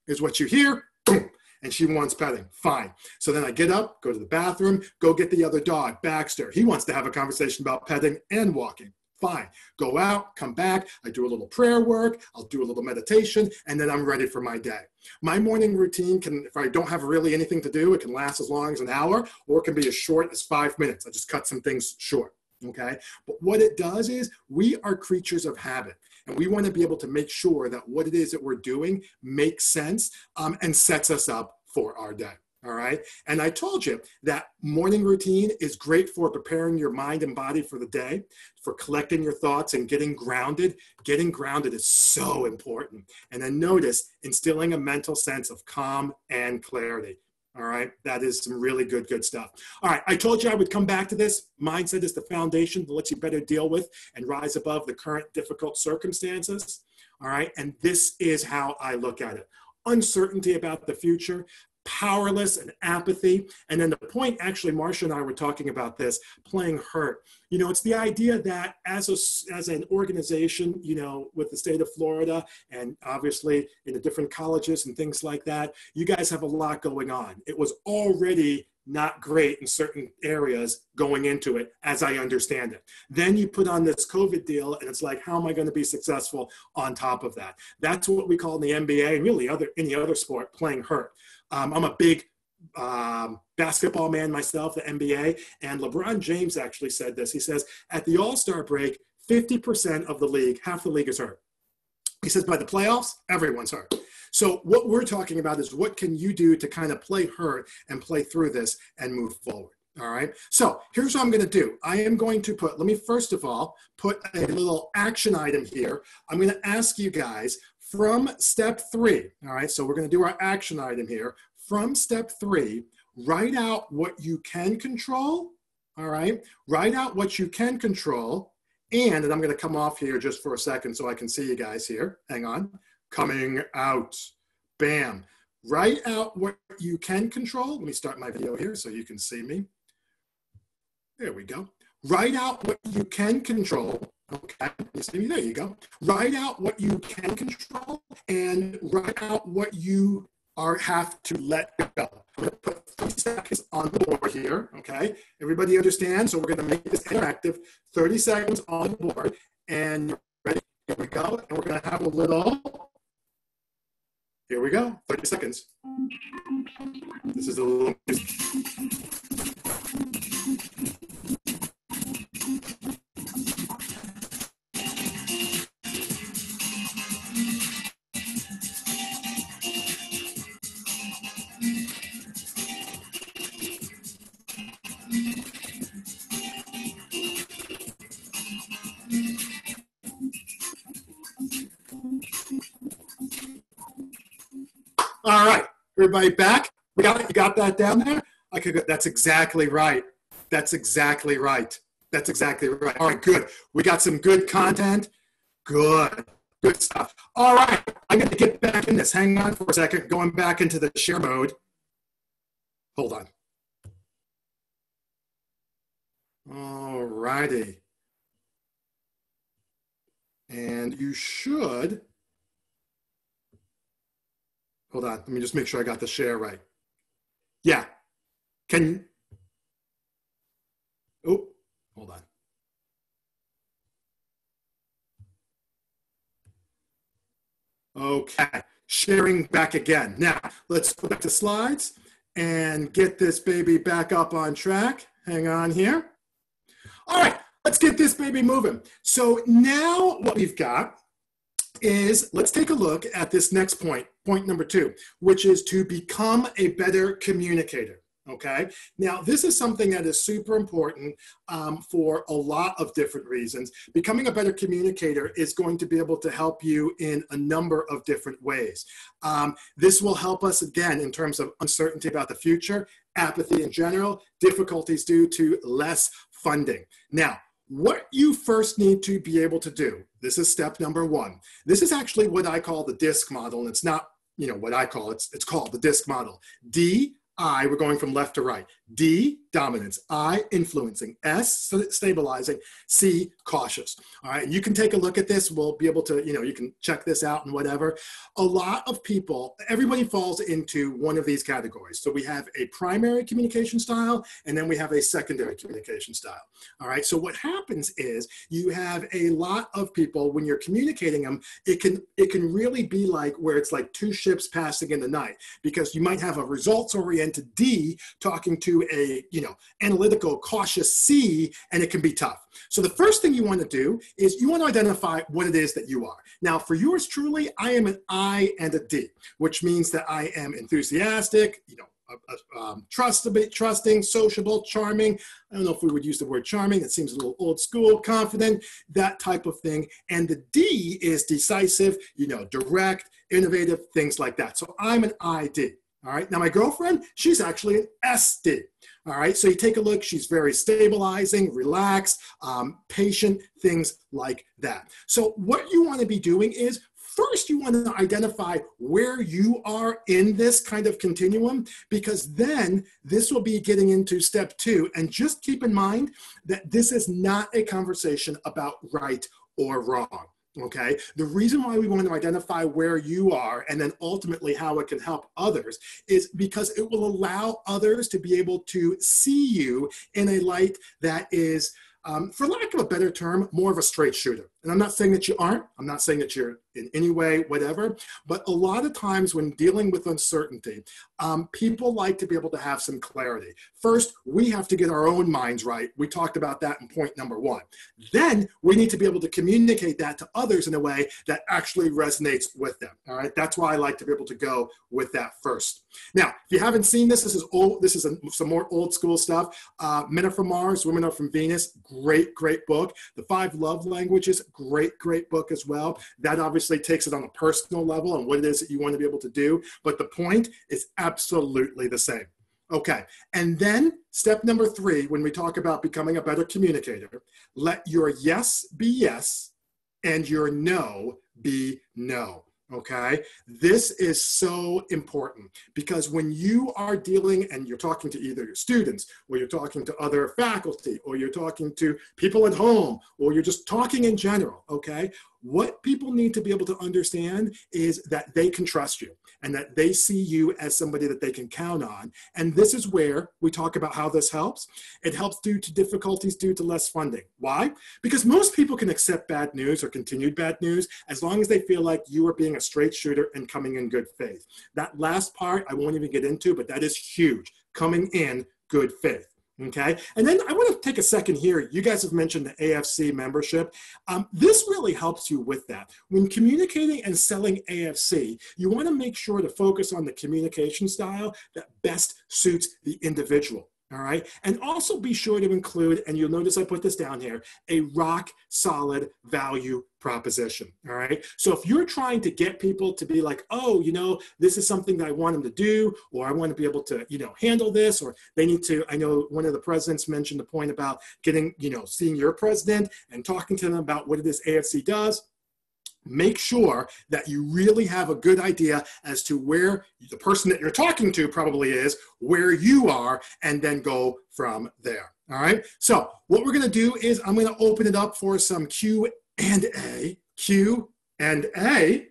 is what you hear, boom, and she wants petting, fine. So then I get up, go to the bathroom, go get the other dog, Baxter. He wants to have a conversation about petting and walking. Fine. Go out, come back, I do a little prayer work, I'll do a little meditation, and then I'm ready for my day. My morning routine if I don't have really anything to do, it can last as long as an hour, or it can be as short as 5 minutes. I just cut some things short, okay? But what it does is we are creatures of habit, and we want to be able to make sure that what it is that we're doing makes sense and sets us up for our day. All right. And I told you that morning routine is great for preparing your mind and body for the day, for collecting your thoughts and getting grounded. Getting grounded is so important. And then notice instilling a mental sense of calm and clarity. All right. That is some really good stuff. All right. I told you I would come back to this. Mindset is the foundation that lets you better deal with and rise above the current difficult circumstances. All right. And this is how I look at it. Uncertainty about the future, powerless and apathy. And then the point, actually, Marcia and I were talking about this, playing hurt. You know, it's the idea that as an organization, you know, with the state of Florida and obviously in the different colleges and things like that, you guys have a lot going on. It was already not great in certain areas going into it, as I understand it. Then you put on this COVID deal, and it's like, how am I going to be successful on top of that? That's what we call in the NBA and really any other sport, playing hurt. I'm a big basketball man myself, the NBA, and LeBron James actually said this. He says, at the All-Star break, 50% of the league, half the league is hurt. He says by the playoffs, everyone's hurt. So what we're talking about is what can you do to kind of play hurt and play through this and move forward. All right. So here's what I'm going to do. I am going to let me first of all put a little action item here. I'm going to ask you guys from step 3. All right. So we're going to do our action item here. From step 3, write out what you can control. All right. Write out what you can control. And I'm going to come off here just for a second so I can see you guys here. Hang on. Coming out. Bam. Write out what you can control. Let me start my video here so you can see me. There we go. Write out what you can control. Okay, you see me? There you go. Write out what you can control and write out what you have to let go. I'm going to put 30 seconds on the board here, okay? Everybody understand? So we're going to make this interactive. 30 seconds on the board. And ready? Here we go. And we're going to have a little, here we go, 30 seconds. This is a little, all right, everybody back? We got it? You got that down there? Okay, good. That's exactly right. That's exactly right. That's exactly right. All right, good. We got some good content. Good. Good stuff. All right, I'm going to get back in this. Hang on for a second. Going back into the share mode. Hold on. All righty. And you should, hold on, let me just make sure I got the share right. Yeah, can, oh, hold on. Okay, sharing back again. Now, let's go back to slides and get this baby back up on track. Hang on here. All right, let's get this baby moving. So now what we've got is, let's take a look at this next point, point number 2, which is to become a better communicator. Okay, now this is something that is super important for a lot of different reasons. Becoming a better communicator is going to be able to help you in a number of different ways. This will help us, again, in terms of uncertainty about the future, apathy in general, difficulties due to less funding. Now, what you first need to be able to do, this is step number 1. This is actually what I call the DISC model, and it's not, what I call it, it's called the DISC model. D, I, we're going from left to right. D, dominance. I, influencing. S, stabilizing. C, cautious. All right, and you can take a look at this. We'll be able to, you can check this out and whatever. A lot of people, everybody falls into one of these categories. So we have a primary communication style, and then we have a secondary communication style. All right, so what happens is you have a lot of people, when you're communicating them, it can really be like where it's like two ships passing in the night, because you might have a results-oriented D talking to a, analytical, cautious C, and it can be tough. So the first thing you want to do is you want to identify what it is that you are. Now, for yours truly, I am an I and a D, which means that I am enthusiastic, trusting, sociable, charming. I don't know if we would use the word charming. It seems a little old school, confident, that type of thing. And the D is decisive, direct, innovative, things like that. So I'm an ID. All right, now my girlfriend, she's actually an SD. All right, so you take a look, she's very stabilizing, relaxed, patient, things like that. So what you want to be doing is, first you want to identify where you are in this kind of continuum, because then this will be getting into step 2. And just keep in mind that this is not a conversation about right or wrong. Okay, the reason why we want to identify where you are and then ultimately how it can help others is because it will allow others to be able to see you in a light that is, for lack of a better term, more of a straight shooter. And I'm not saying that you aren't. I'm not saying that you're in any way, whatever. But a lot of times when dealing with uncertainty, people like to be able to have some clarity. First, we have to get our own minds right. We talked about that in point number 1. Then we need to be able to communicate that to others in a way that actually resonates with them. All right. That's why I like to be able to go with that first. Now, if you haven't seen this, this is old. This is some more old school stuff. Men Are From Mars, Women Are From Venus. Great, great book. The 5 Love Languages. Great, great book as well. That obviously takes it on a personal level and what it is that you want to be able to do. But the point is absolutely the same. Okay. And then step number 3, when we talk about becoming a better communicator, let your yes be yes and your no be no. Okay, this is so important because when you are dealing and you're talking to either your students or you're talking to other faculty or you're talking to people at home or you're just talking in general, okay, what people need to be able to understand is that they can trust you and that they see you as somebody that they can count on. And this is where we talk about how this helps. It helps due to difficulties due to less funding. Why? Because most people can accept bad news or continued bad news as long as they feel like you are being a straight shooter and coming in good faith. That last part I won't even get into, but that is huge, coming in good faith. Okay, and then I want to take a second here. You guys have mentioned the AFC membership. This really helps you with that. When communicating and selling AFC, you want to make sure to focus on the communication style that best suits the individual. All right, and also be sure to include, and you'll notice I put this down here, a rock solid value proposition. All right, so if you're trying to get people to be like, oh, you know, this is something that I want them to do, or I want to be able to, you know, handle this, or they need to, I know one of the presidents mentioned the point about getting, you know, seeing your president and talking to them about what it is AFC does. Make sure that you really have a good idea as to where the person that you're talking to probably is, where you are, and then go from there. All right. So what we're going to do is I'm going to open it up for some Q&A. Q&A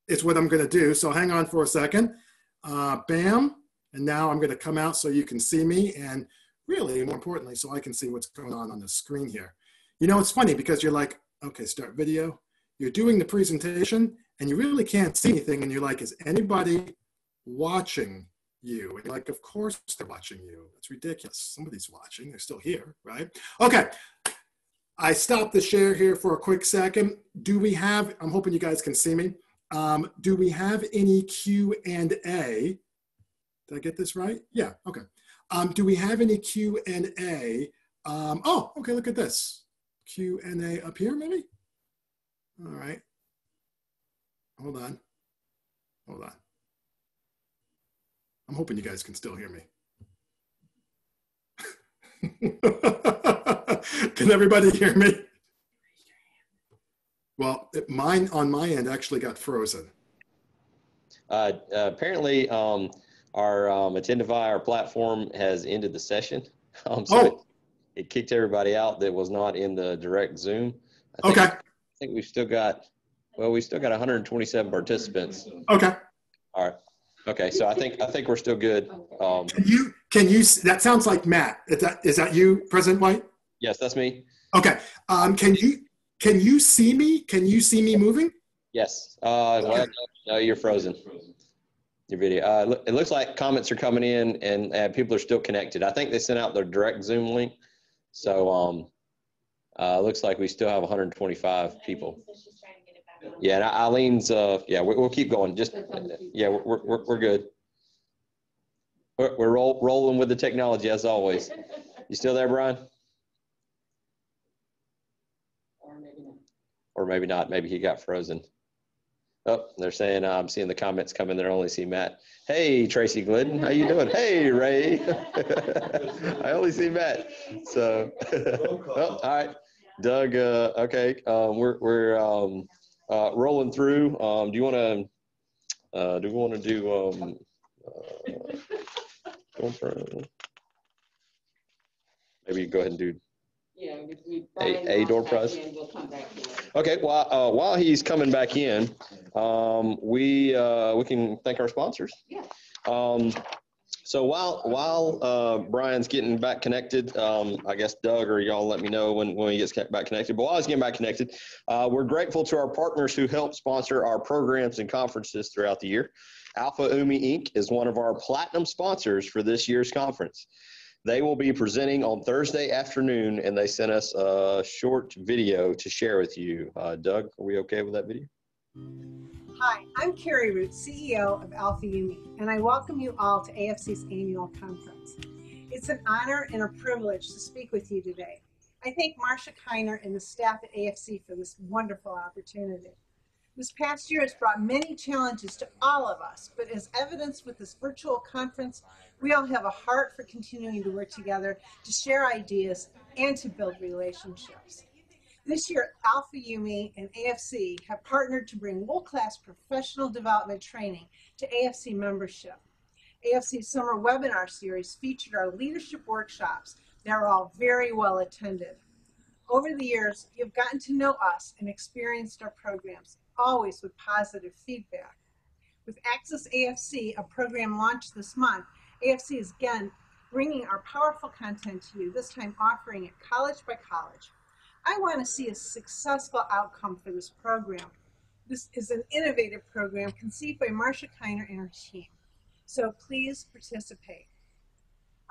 is what I'm going to do. So hang on for a second. Bam. And now I'm going to come out so you can see me. And really, more importantly, so I can see what's going on the screen here. You know, it's funny because you're like, okay, start video. You're doing the presentation and you really can't see anything. And you're like, is anybody watching you? And you're like, of course they're watching you. That's ridiculous. Somebody's watching. They're still here, right? Okay. I stopped the share here for a quick second. Do we have, I'm hoping you guys can see me. Do we have any Q&A? Did I get this right? Yeah, okay. Do we have any Q&A? Oh, okay, look at this. Q&A up here, maybe? All right. Hold on. Hold on. I'm hoping you guys can still hear me. Can everybody hear me? Well, mine on my end actually got frozen. Apparently, our Attendify, our platform, has ended the session. So it kicked everybody out that was not in the direct Zoom. I think we've still got, well, we still got 127 participants. Okay. All right. Okay. So I think we're still good. Can you, that sounds like Matt. Is that you, President White? Yes, that's me. Okay. Can you see me? Can you see me moving? Yes. Well, no, you're frozen. Your video. It looks like comments are coming in and people are still connected. I think they sent out their direct Zoom link. So looks like we still have 125 people. Yeah, and Eileen's, yeah, we'll keep going. Just, yeah, we're good. We're rolling with the technology as always. You still there, Brian? Or maybe not. Maybe he got frozen. Oh, they're saying I'm seeing the comments coming. They only see Matt. Hey, Tracy Glidden, how you doing? Hey, Ray. I only see Matt. So, oh, all right, Doug. Okay, we're rolling through. Do you want to? Do we want to do? Maybe go ahead and do. Yeah, a door prize. Okay, well, while he's coming back in, we can thank our sponsors. Yeah. So while Brian's getting back connected, I guess Doug or y'all let me know when he gets back connected. But while he's getting back connected, we're grateful to our partners who help sponsor our programs and conferences throughout the year. Alpha Umi Inc. is one of our platinum sponsors for this year's conference. They will be presenting on Thursday afternoon, and they sent us a short video to share with you. Doug, are we okay with that video? Hi, I'm Carrie Root, CEO of Alpha Umi, and I welcome you all to AFC's annual conference. It's an honor and a privilege to speak with you today. I thank Marcia Kiner and the staff at AFC for this wonderful opportunity. This past year has brought many challenges to all of us, but as evidenced with this virtual conference, we all have a heart for continuing to work together to share ideas and to build relationships. This year, Alpha Umi and AFC have partnered to bring world-class professional development training to AFC membership. AFC's summer webinar series featured our leadership workshops that are all very well attended. Over the years, you've gotten to know us and experienced our programs, always with positive feedback. With Access AFC, a program launched this month, AFC is again bringing our powerful content to you, this time offering it college by college. I want to see a successful outcome for this program. This is an innovative program conceived by Marcia Kiner and her team. So please participate.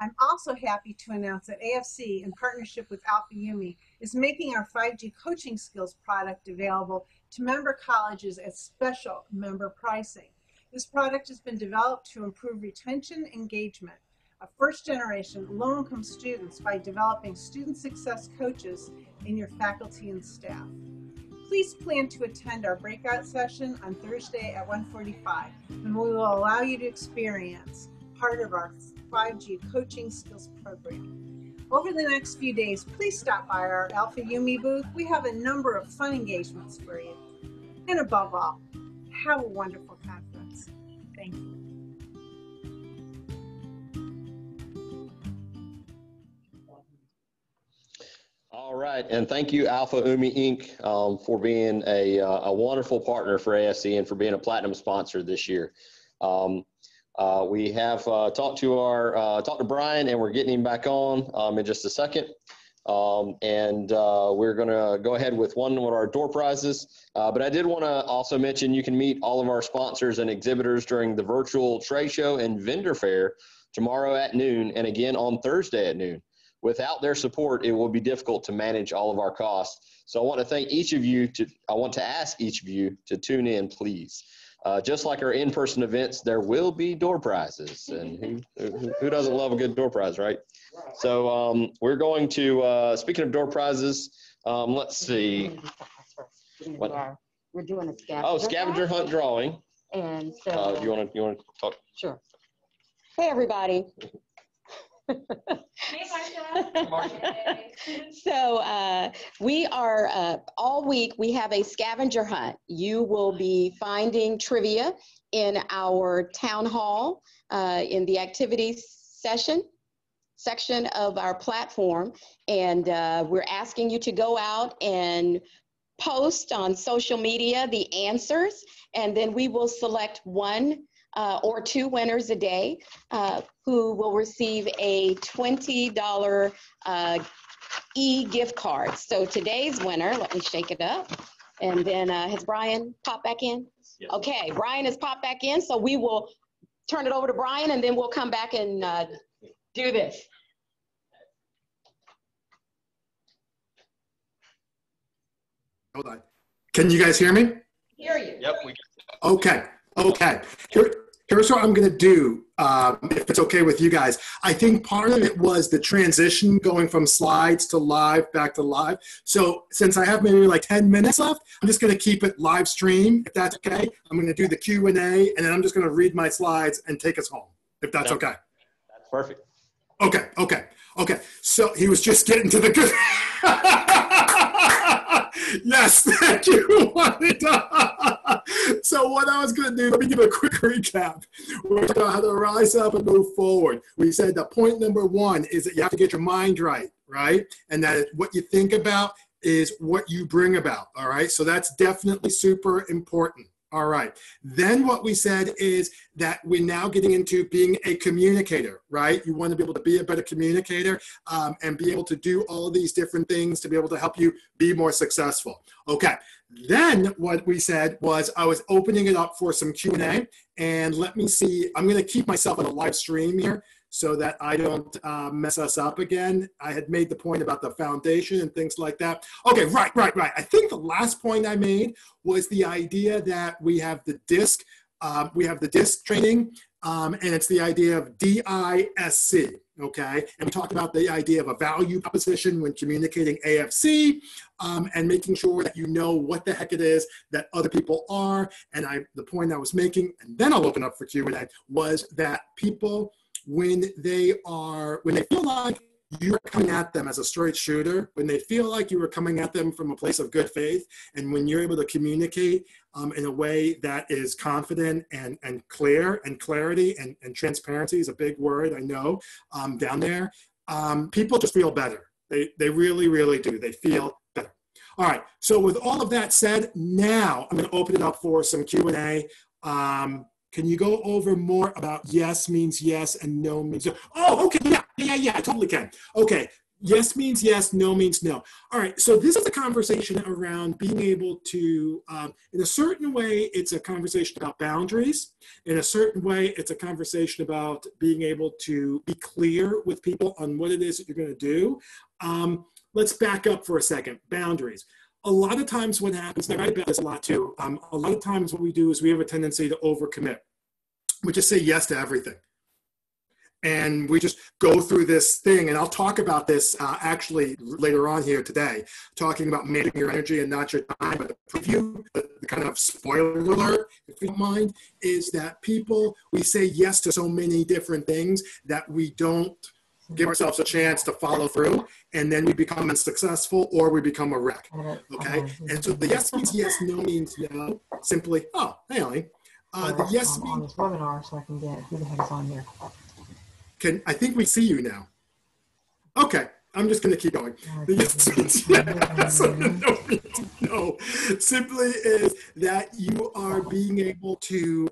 I'm also happy to announce that AFC, in partnership with Alpha Umi, is making our 5G coaching skills product available to member colleges at special member pricing. This product has been developed to improve retention engagement of first-generation low-income students by developing student success coaches in your faculty and staff. Please plan to attend our breakout session on Thursday at 1:45, and we will allow you to experience part of our 5G coaching skills program. Over the next few days, please stop by our Alpha Umi booth. We have a number of fun engagements for you. And above all, have a wonderful conference. Thank you. All right, and thank you, Alpha Umi Inc., for being a wonderful partner for AFC and for being a platinum sponsor this year. We have talked to Brian, and we're getting him back on in just a second. We're going to go ahead with one of our door prizes. But I did want to also mention you can meet all of our sponsors and exhibitors during the virtual trade show and vendor fair tomorrow at noon, and again on Thursday at noon. Without their support, it will be difficult to manage all of our costs. So I want to thank each of you. I want to ask each of you to tune in, please. Just like our in-person events, there will be door prizes, and who doesn't love a good door prize, right? So we're going to, speaking of door prizes, let's see. We're doing a scavenger. Scavenger hunt drawing. And so you want to talk? Sure. Hey, everybody. So we are all week we have a scavenger hunt. You will be finding trivia in our town hall in the activities section of our platform, and we're asking you to go out and post on social media the answers, and then we will select one or two winners a day who will receive a $20 e-gift card. So today's winner, let me shake it up. And then has Brian popped back in? Yes. Okay, Brian has popped back in. So we will turn it over to Brian, and then we'll come back and do this. Hold on. Can you guys hear me? Hear you. Yep. Okay. Here's what I'm going to do, if it's okay with you guys. I think part of it was the transition going from slides to live, back to live. So since I have maybe like 10 minutes left, I'm just going to keep it live stream, if that's okay. I'm going to do the Q&A, and then I'm just going to read my slides and take us home, if that's okay. That's perfect. Okay. So he was just getting to the good. Yes, thank you. So what I was going to do, let me give a quick recap. We're talking about how to rise up and move forward. We said that point number one is that you have to get your mind right? And that what you think about is what you bring about, all right? So that's definitely super important, All right. Then what we said is that we're now getting into being a communicator, right? You want to be able to be a better communicator and be able to do all these different things to be able to help you be more successful. Okay. Then what we said was I was opening it up for some Q&A, and let me see. I'm going to keep myself on a live stream here so that I don't mess us up again. I had made the point about the foundation and things like that. Okay, right. I think the last point I made was the idea that we have the DISC, training, and it's the idea of DISC, okay? And we talked about the idea of a value proposition when communicating AFC, and making sure that you know what the heck it is that other people are. And the point I was making, and then I'll open up for Q&A, was that people, when they feel like you're coming at them as a straight shooter, when they feel like you are coming at them from a place of good faith, and when you're able to communicate in a way that is confident and clear, and clarity and transparency is a big word, I know, down there, people just feel better. They really, really do. They feel better. All right, so with all of that said, now I'm going to open it up for some Q&A. Can you go over more about yes means yes and no means no? Oh, okay, yeah, I totally can. Okay, yes means yes, no means no. All right, so this is a conversation around being able to, in a certain way, it's a conversation about boundaries. In a certain way, it's a conversation about being able to be clear with people on what it is that you're going to do. Let's back up for a second. Boundaries. A lot of times what happens, and I write about this a lot too, a lot of times what we do is we have a tendency to overcommit. We just say yes to everything. And we just go through this thing, and I'll talk about this actually later on here today, talking about managing your energy and not your time. But the preview, the kind of spoiler alert, if you don't mind, is that we say yes to so many different things that we don't give ourselves a chance to follow through, and then we become unsuccessful or we become a wreck, okay? And so the yes means yes, no means no, simply, oh, hey, Ellie. The yes means... on this webinar so I can get who the heck is on here. I think we see you now. Okay, I'm just going to keep going. The yes means yes, and the no means no. Simply is that you are being able to,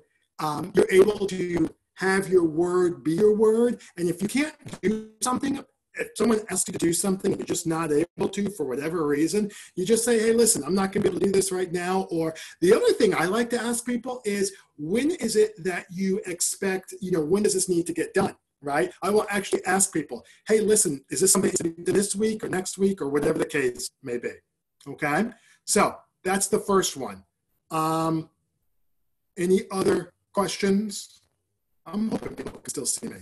you're able to have your word be your word. And if you can't do something, if someone asks you to do something and you're just not able to for whatever reason, you just say, hey, listen, I'm not going to be able to do this right now. Or the other thing I like to ask people is, when is it that you expect, when does this need to get done, right? I will actually ask people, hey, listen, is this something to be done this week or next week or whatever the case may be, okay? So that's the first one. Any other questions? I'm hoping people can still see me.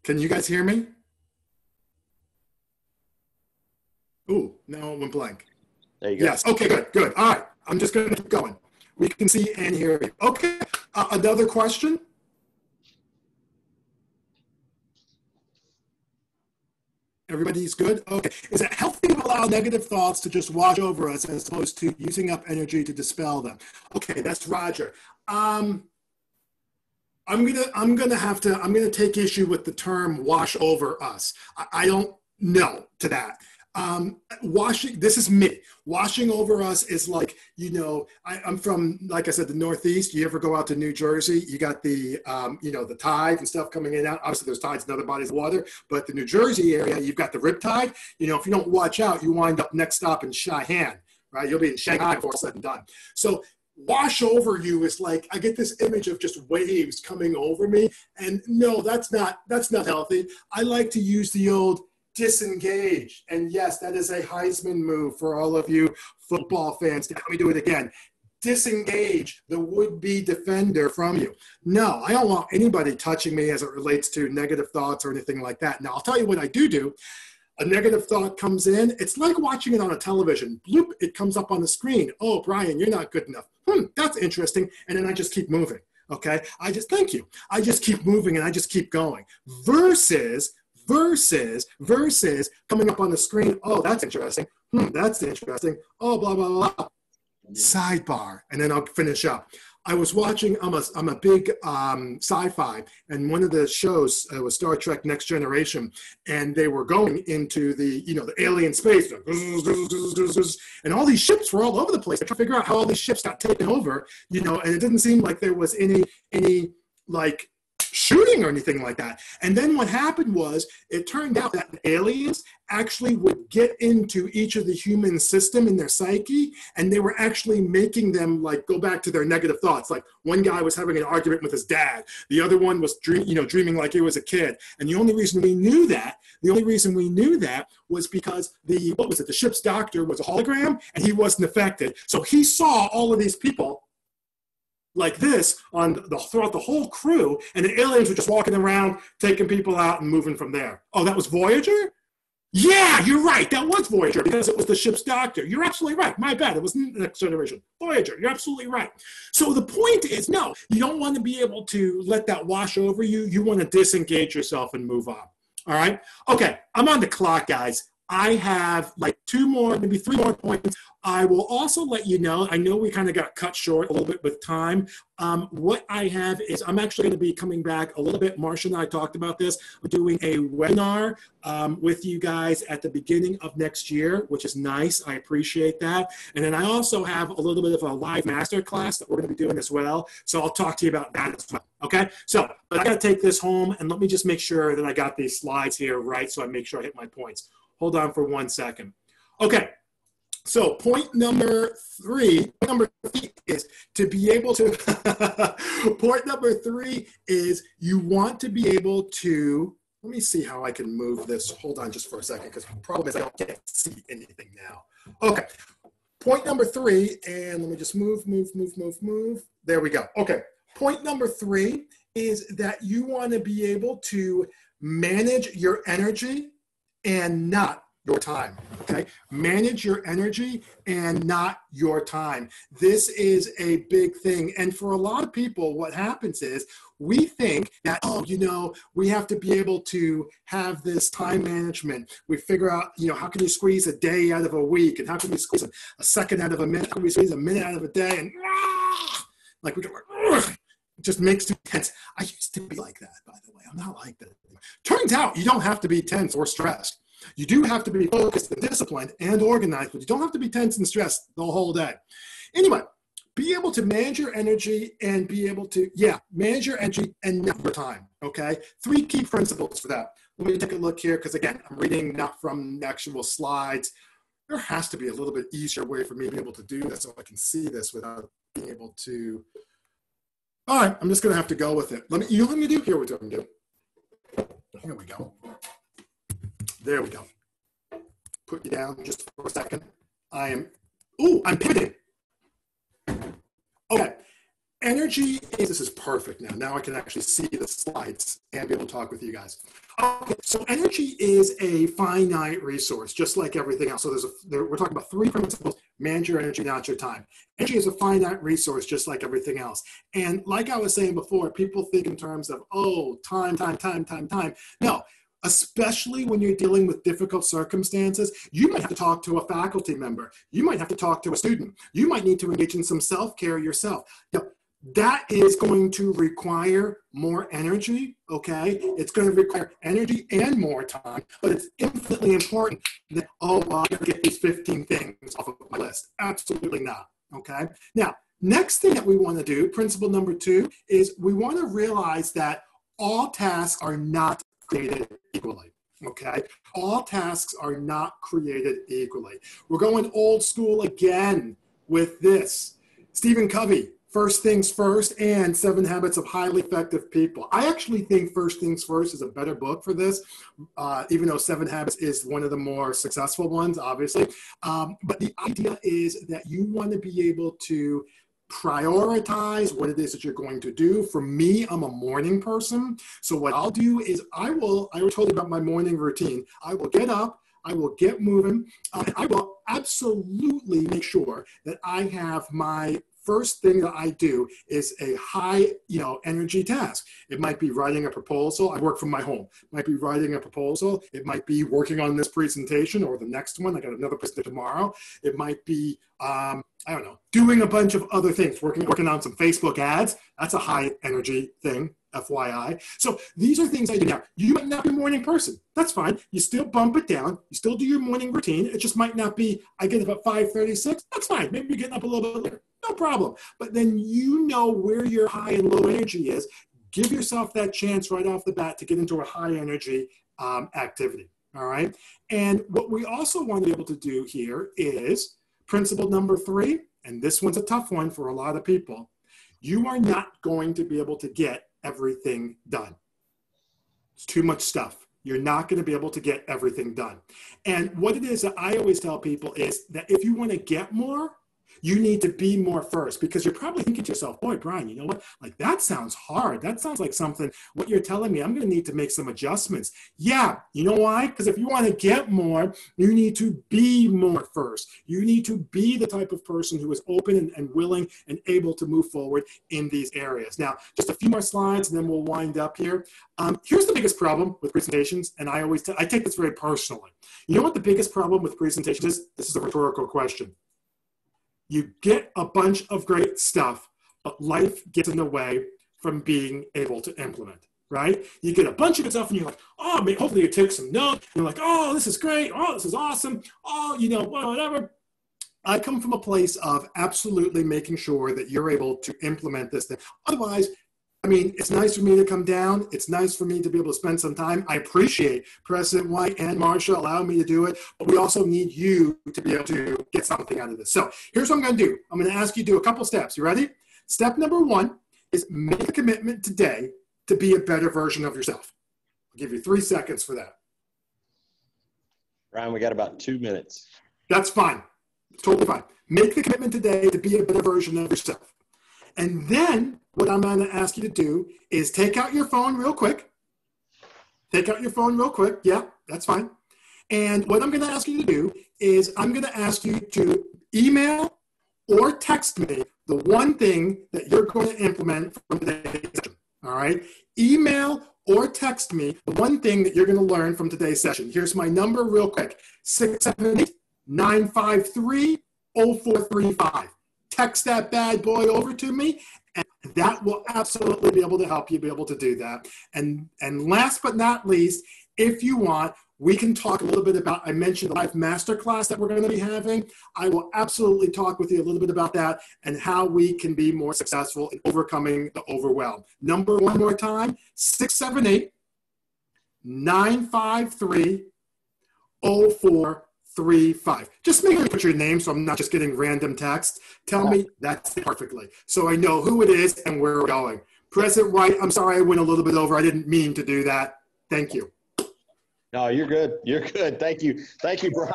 Can you guys hear me? Ooh, no, it went blank. There you go. Yes, okay, good. All right, I'm just gonna keep going. We can see and hear you. Okay, another question? Everybody's good? Okay. Is it healthy to allow negative thoughts to just wash over us as opposed to using up energy to dispel them? Okay, that's Roger. I'm gonna take issue with the term wash over us. I don't know to that. This is me. Washing over us is like, I'm from, like I said, the Northeast. You ever go out to New Jersey, you got the, the tide and stuff coming in and out. Obviously there's tides in other bodies of water, but the New Jersey area, you've got the rip tide. If you don't watch out, you wind up next stop in Cheyenne, right? You'll be in Shanghai before it's said and done. So wash over you is like, I get this image of just waves coming over me. And no, that's not healthy. I like to use the old disengage. And yes, that is a Heisman move for all of you football fans. Let me do it again. Disengage the would-be defender from you. No, I don't want anybody touching me as it relates to negative thoughts or anything like that. Now, I'll tell you what I do. A negative thought comes in. It's like watching it on a television. Bloop, it comes up on the screen. Oh, Brian, you're not good enough. That's interesting. And then I just keep moving, okay? Thank you. I just keep moving and I just keep going. Versus coming up on the screen. Oh, that's interesting. That's interesting. Oh, blah, blah, blah. Sidebar. And then I'll finish up. I was watching, I'm a big sci-fi, and one of the shows was Star Trek Next Generation, and they were going into the, the alien space, and all these ships were all over the place. I tried to figure out how all these ships got taken over, and it didn't seem like there was any like shooting or anything like that. And then what happened was, it turned out that the aliens actually would get into each of the human system in their psyche, and they were actually making them like go back to their negative thoughts. Like one guy was having an argument with his dad, the other one was dreaming like he was a kid. And the only reason we knew that was because the ship's doctor was a hologram, and he wasn't affected. So he saw all of these people like this throughout the whole crew, and the aliens were just walking around, taking people out and moving from there. Oh, that was Voyager? Yeah, you're right. That was Voyager because it was the ship's doctor. You're absolutely right. My bad. It was Next Generation. Voyager. You're absolutely right. So the point is, no, you don't want to be able to let that wash over you. You want to disengage yourself and move on. All right? Okay, I'm on the clock, guys. I have like 2 more, maybe 3 more points. I will also let you know, I know we kind of got cut short a little bit with time. What I have is I'm actually going to be coming back a little bit. Marcia and I talked about this. We're doing a webinar with you guys at the beginning of next year, which is nice. I appreciate that. And then I also have a little bit of a live master class that we're going to be doing as well. So I'll talk to you about that as well. Okay, so but I got to take this home, and let me just make sure that I got these slides here right, so I make sure I hit my points. Hold on for 1 second. Okay, so point number three is to be able to, point number 3 is you want to be able to, let me see how I can move this. Hold on just for a second, because the problem is I can't see anything now. Okay, point number 3, and let me just move. There we go. Okay, point number 3 is that you want to be able to manage your energy and not your time, okay? Manage your energy and not your time. This is a big thing. And for a lot of people, what happens is we think that, we have to be able to have this time management. We figure out, how can you squeeze a day out of a week? And how can we squeeze a second out of a minute? How can we squeeze a minute out of a day? And it just makes it tense. I used to be like that, by the way. I'm not like that. Turns out you don't have to be tense or stressed. You do have to be focused and disciplined and organized, but you don't have to be tense and stressed the whole day. Anyway, be able to manage your energy and be able to, manage your energy and not your time, okay? 3 key principles for that. Let me take a look here, because again, I'm reading not from actual slides. There has to be a little bit easier way for me to be able to do this so I can see this without being able to. All right, I'm just gonna have to go with it. You know what I'm gonna do? Here we go. Here we go. There we go. Put you down just for a second. I'm pivoting. Okay. Energy this is perfect now. Now I can actually see the slides and be able to talk with you guys. Okay, so energy is a finite resource, just like everything else. So we're talking about 3 principles: manage your energy, not your time. Energy is a finite resource, just like everything else. And like I was saying before, people think in terms of, time. No. Especially when you're dealing with difficult circumstances, you might have to talk to a faculty member. You might have to talk to a student. You might need to engage in some self-care yourself. That is going to require more energy, okay? It's going to require energy and more time, but it's infinitely important that, I got to get these 15 things off of my list. Absolutely not, okay? Now, next thing that we want to do, principle number 2, is we want to realize that all tasks are not created equally, okay? All tasks are not created equally. We're going old school again with this. Stephen Covey, First Things First and 7 Habits of Highly Effective People. I actually think First Things First is a better book for this, even though 7 Habits is one of the more successful ones, obviously. But the idea is that you want to be able to prioritize what it is that you're going to do. For me, I'm a morning person. So what I'll do is I will tell you about my morning routine. I will get up, I will get moving, and I will absolutely make sure that I have my first thing that I do is a high, energy task. It might be writing a proposal. I work from my home. It might be writing a proposal. It might be working on this presentation or the next one. I got another presentation tomorrow. It might be, I don't know, doing a bunch of other things, working on some Facebook ads. That's a high energy thing, FYI. So these are things I do now. You might not be a morning person. That's fine. You still bump it down. You still do your morning routine. It just might not be, I get up at 5:36. That's fine. Maybe you're getting up a little bit later. No problem. But then you know where your high and low energy is. Give yourself that chance right off the bat to get into a high energy activity. All right. And what we also want to be able to do here is principle number 3, and this one's a tough one for a lot of people. You are not going to be able to get everything done. It's too much stuff. You're not going to be able to get everything done. And what it is that I always tell people is that if you want to get more, you need to be more first, because you're probably thinking to yourself, boy, Brian, you know what? Like, that sounds hard. That sounds like something, what you're telling me, I'm going to need to make some adjustments. Yeah. You know why? Because if you want to get more, you need to be more first. You need to be the type of person who is open and willing and able to move forward in these areas. Now, just a few more slides and then we'll wind up here. Here's the biggest problem with presentations, and I take this very personally. You know what the biggest problem with presentations is? This is a rhetorical question. You get a bunch of great stuff, but life gets in the way from being able to implement, right? You get a bunch of good stuff and you're like, oh, hopefully you take some notes. You're like, oh, this is great. Oh, this is awesome. Oh, whatever. I come from a place of absolutely making sure that you're able to implement this thing. Otherwise, it's nice for me to come down. It's nice for me to be able to spend some time. I appreciate President White and Marsha allowing me to do it, but we also need you to be able to get something out of this. So here's what I'm going to do. I'm going to ask you to do a couple steps. You ready? Step number 1 is make a commitment today to be a better version of yourself. I'll give you 3 seconds for that. Ryan, we got about 2 minutes. That's fine. It's totally fine. Make the commitment today to be a better version of yourself. And then what I'm going to ask you to do is take out your phone real quick. Take out your phone real quick. Yeah, that's fine. And what I'm going to ask you to do is I'm going to ask you to email or text me the one thing that you're going to implement from today's session. All right? Email or text me the one thing that you're going to learn from today's session. Here's my number real quick. 678-953-0435. Text that bad boy over to me, and that will absolutely be able to help you be able to do that. And last but not least, if you want, we can talk a little bit about, I mentioned the live masterclass that we're going to be having. I will absolutely talk with you a little bit about that and how we can be more successful in overcoming the overwhelm. Number one more time, 678-953-0435. Just make sure you put your name so I'm not just getting random text. Tell me that's perfectly, so I know who it is and where we're going. President White, I'm sorry I went a little bit over. I didn't mean to do that. Thank you. No, you're good. You're good. Thank you. Thank you, Brian.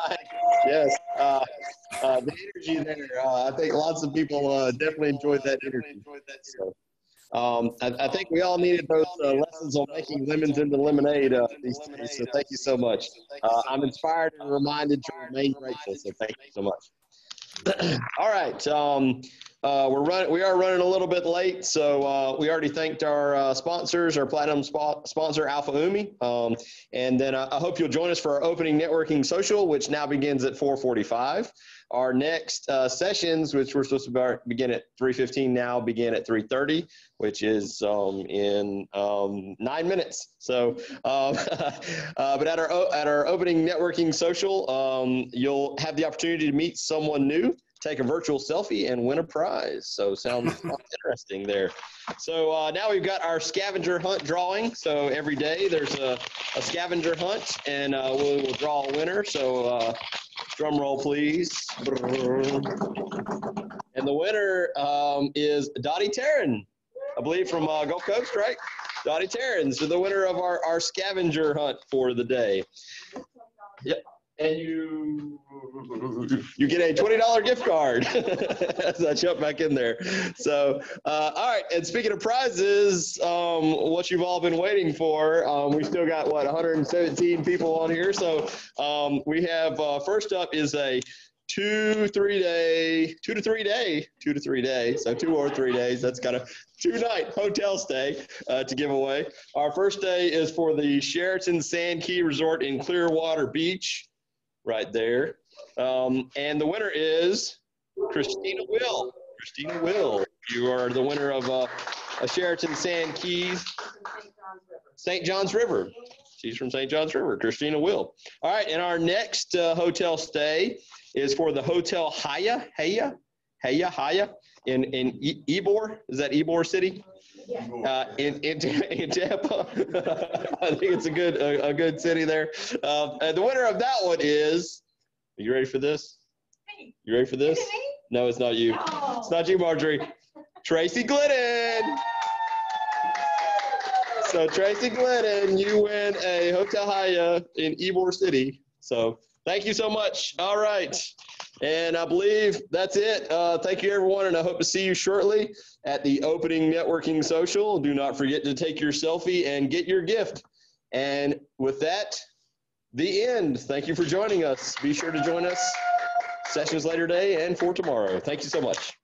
Yes. The energy there. I think lots of people definitely enjoyed that energy. So, I think we all needed those lessons on making lemons into lemonade these days. So thank you so much. I'm inspired and reminded to remain grateful. So thank you so much. All right. We are running a little bit late, so we already thanked our sponsors, our platinum sponsor, Alpha Umi. And then I hope you'll join us for our opening networking social, which now begins at 4:45. Our next sessions, which we're supposed to begin at 3:15 now, begin at 3:30, which is in 9 minutes. So, but at our opening networking social, you'll have the opportunity to meet someone new, take a virtual selfie, and win a prize. So sounds interesting there. So now we've got our scavenger hunt drawing. So every day there's a scavenger hunt, and we will draw a winner. So drum roll, please. And the winner is Dottie Taryn, I believe from Gulf Coast, right? Dottie Taryn, so the winner of our scavenger hunt for the day. Yep. And you get a $20 gift card as I jump back in there. So, all right. And speaking of prizes, what you've all been waiting for, we still got, 117 people on here. So we have, first up is a 2 to 3 days. So 2 or 3 days. That's kind of 2-night hotel stay to give away. Our first day is for the Sheraton Sand Key Resort in Clearwater Beach, right there. And the winner is Christina Will. Christina Will, you are the winner of a Sheraton Sand Keys, St. John's River. She's from St. John's River, Christina Will. All right, and our next hotel stay is for the Hotel Haya in Ybor. Is that Ybor City? In Tampa. I think it's a good city there. And the winner of that one is, are you ready for this? You ready for this? No, it's not you. No. It's not you, Marjorie. Tracy Glidden. So Tracy Glidden, you win a Hotel Haya in Ybor City. So thank you so much. All right. And I believe that's it. Thank you, everyone, and I hope to see you shortly at the opening networking social. Do not forget to take your selfie and get your gift. And with that, the end. Thank you for joining us. Be sure to join us sessions later today and for tomorrow. Thank you so much.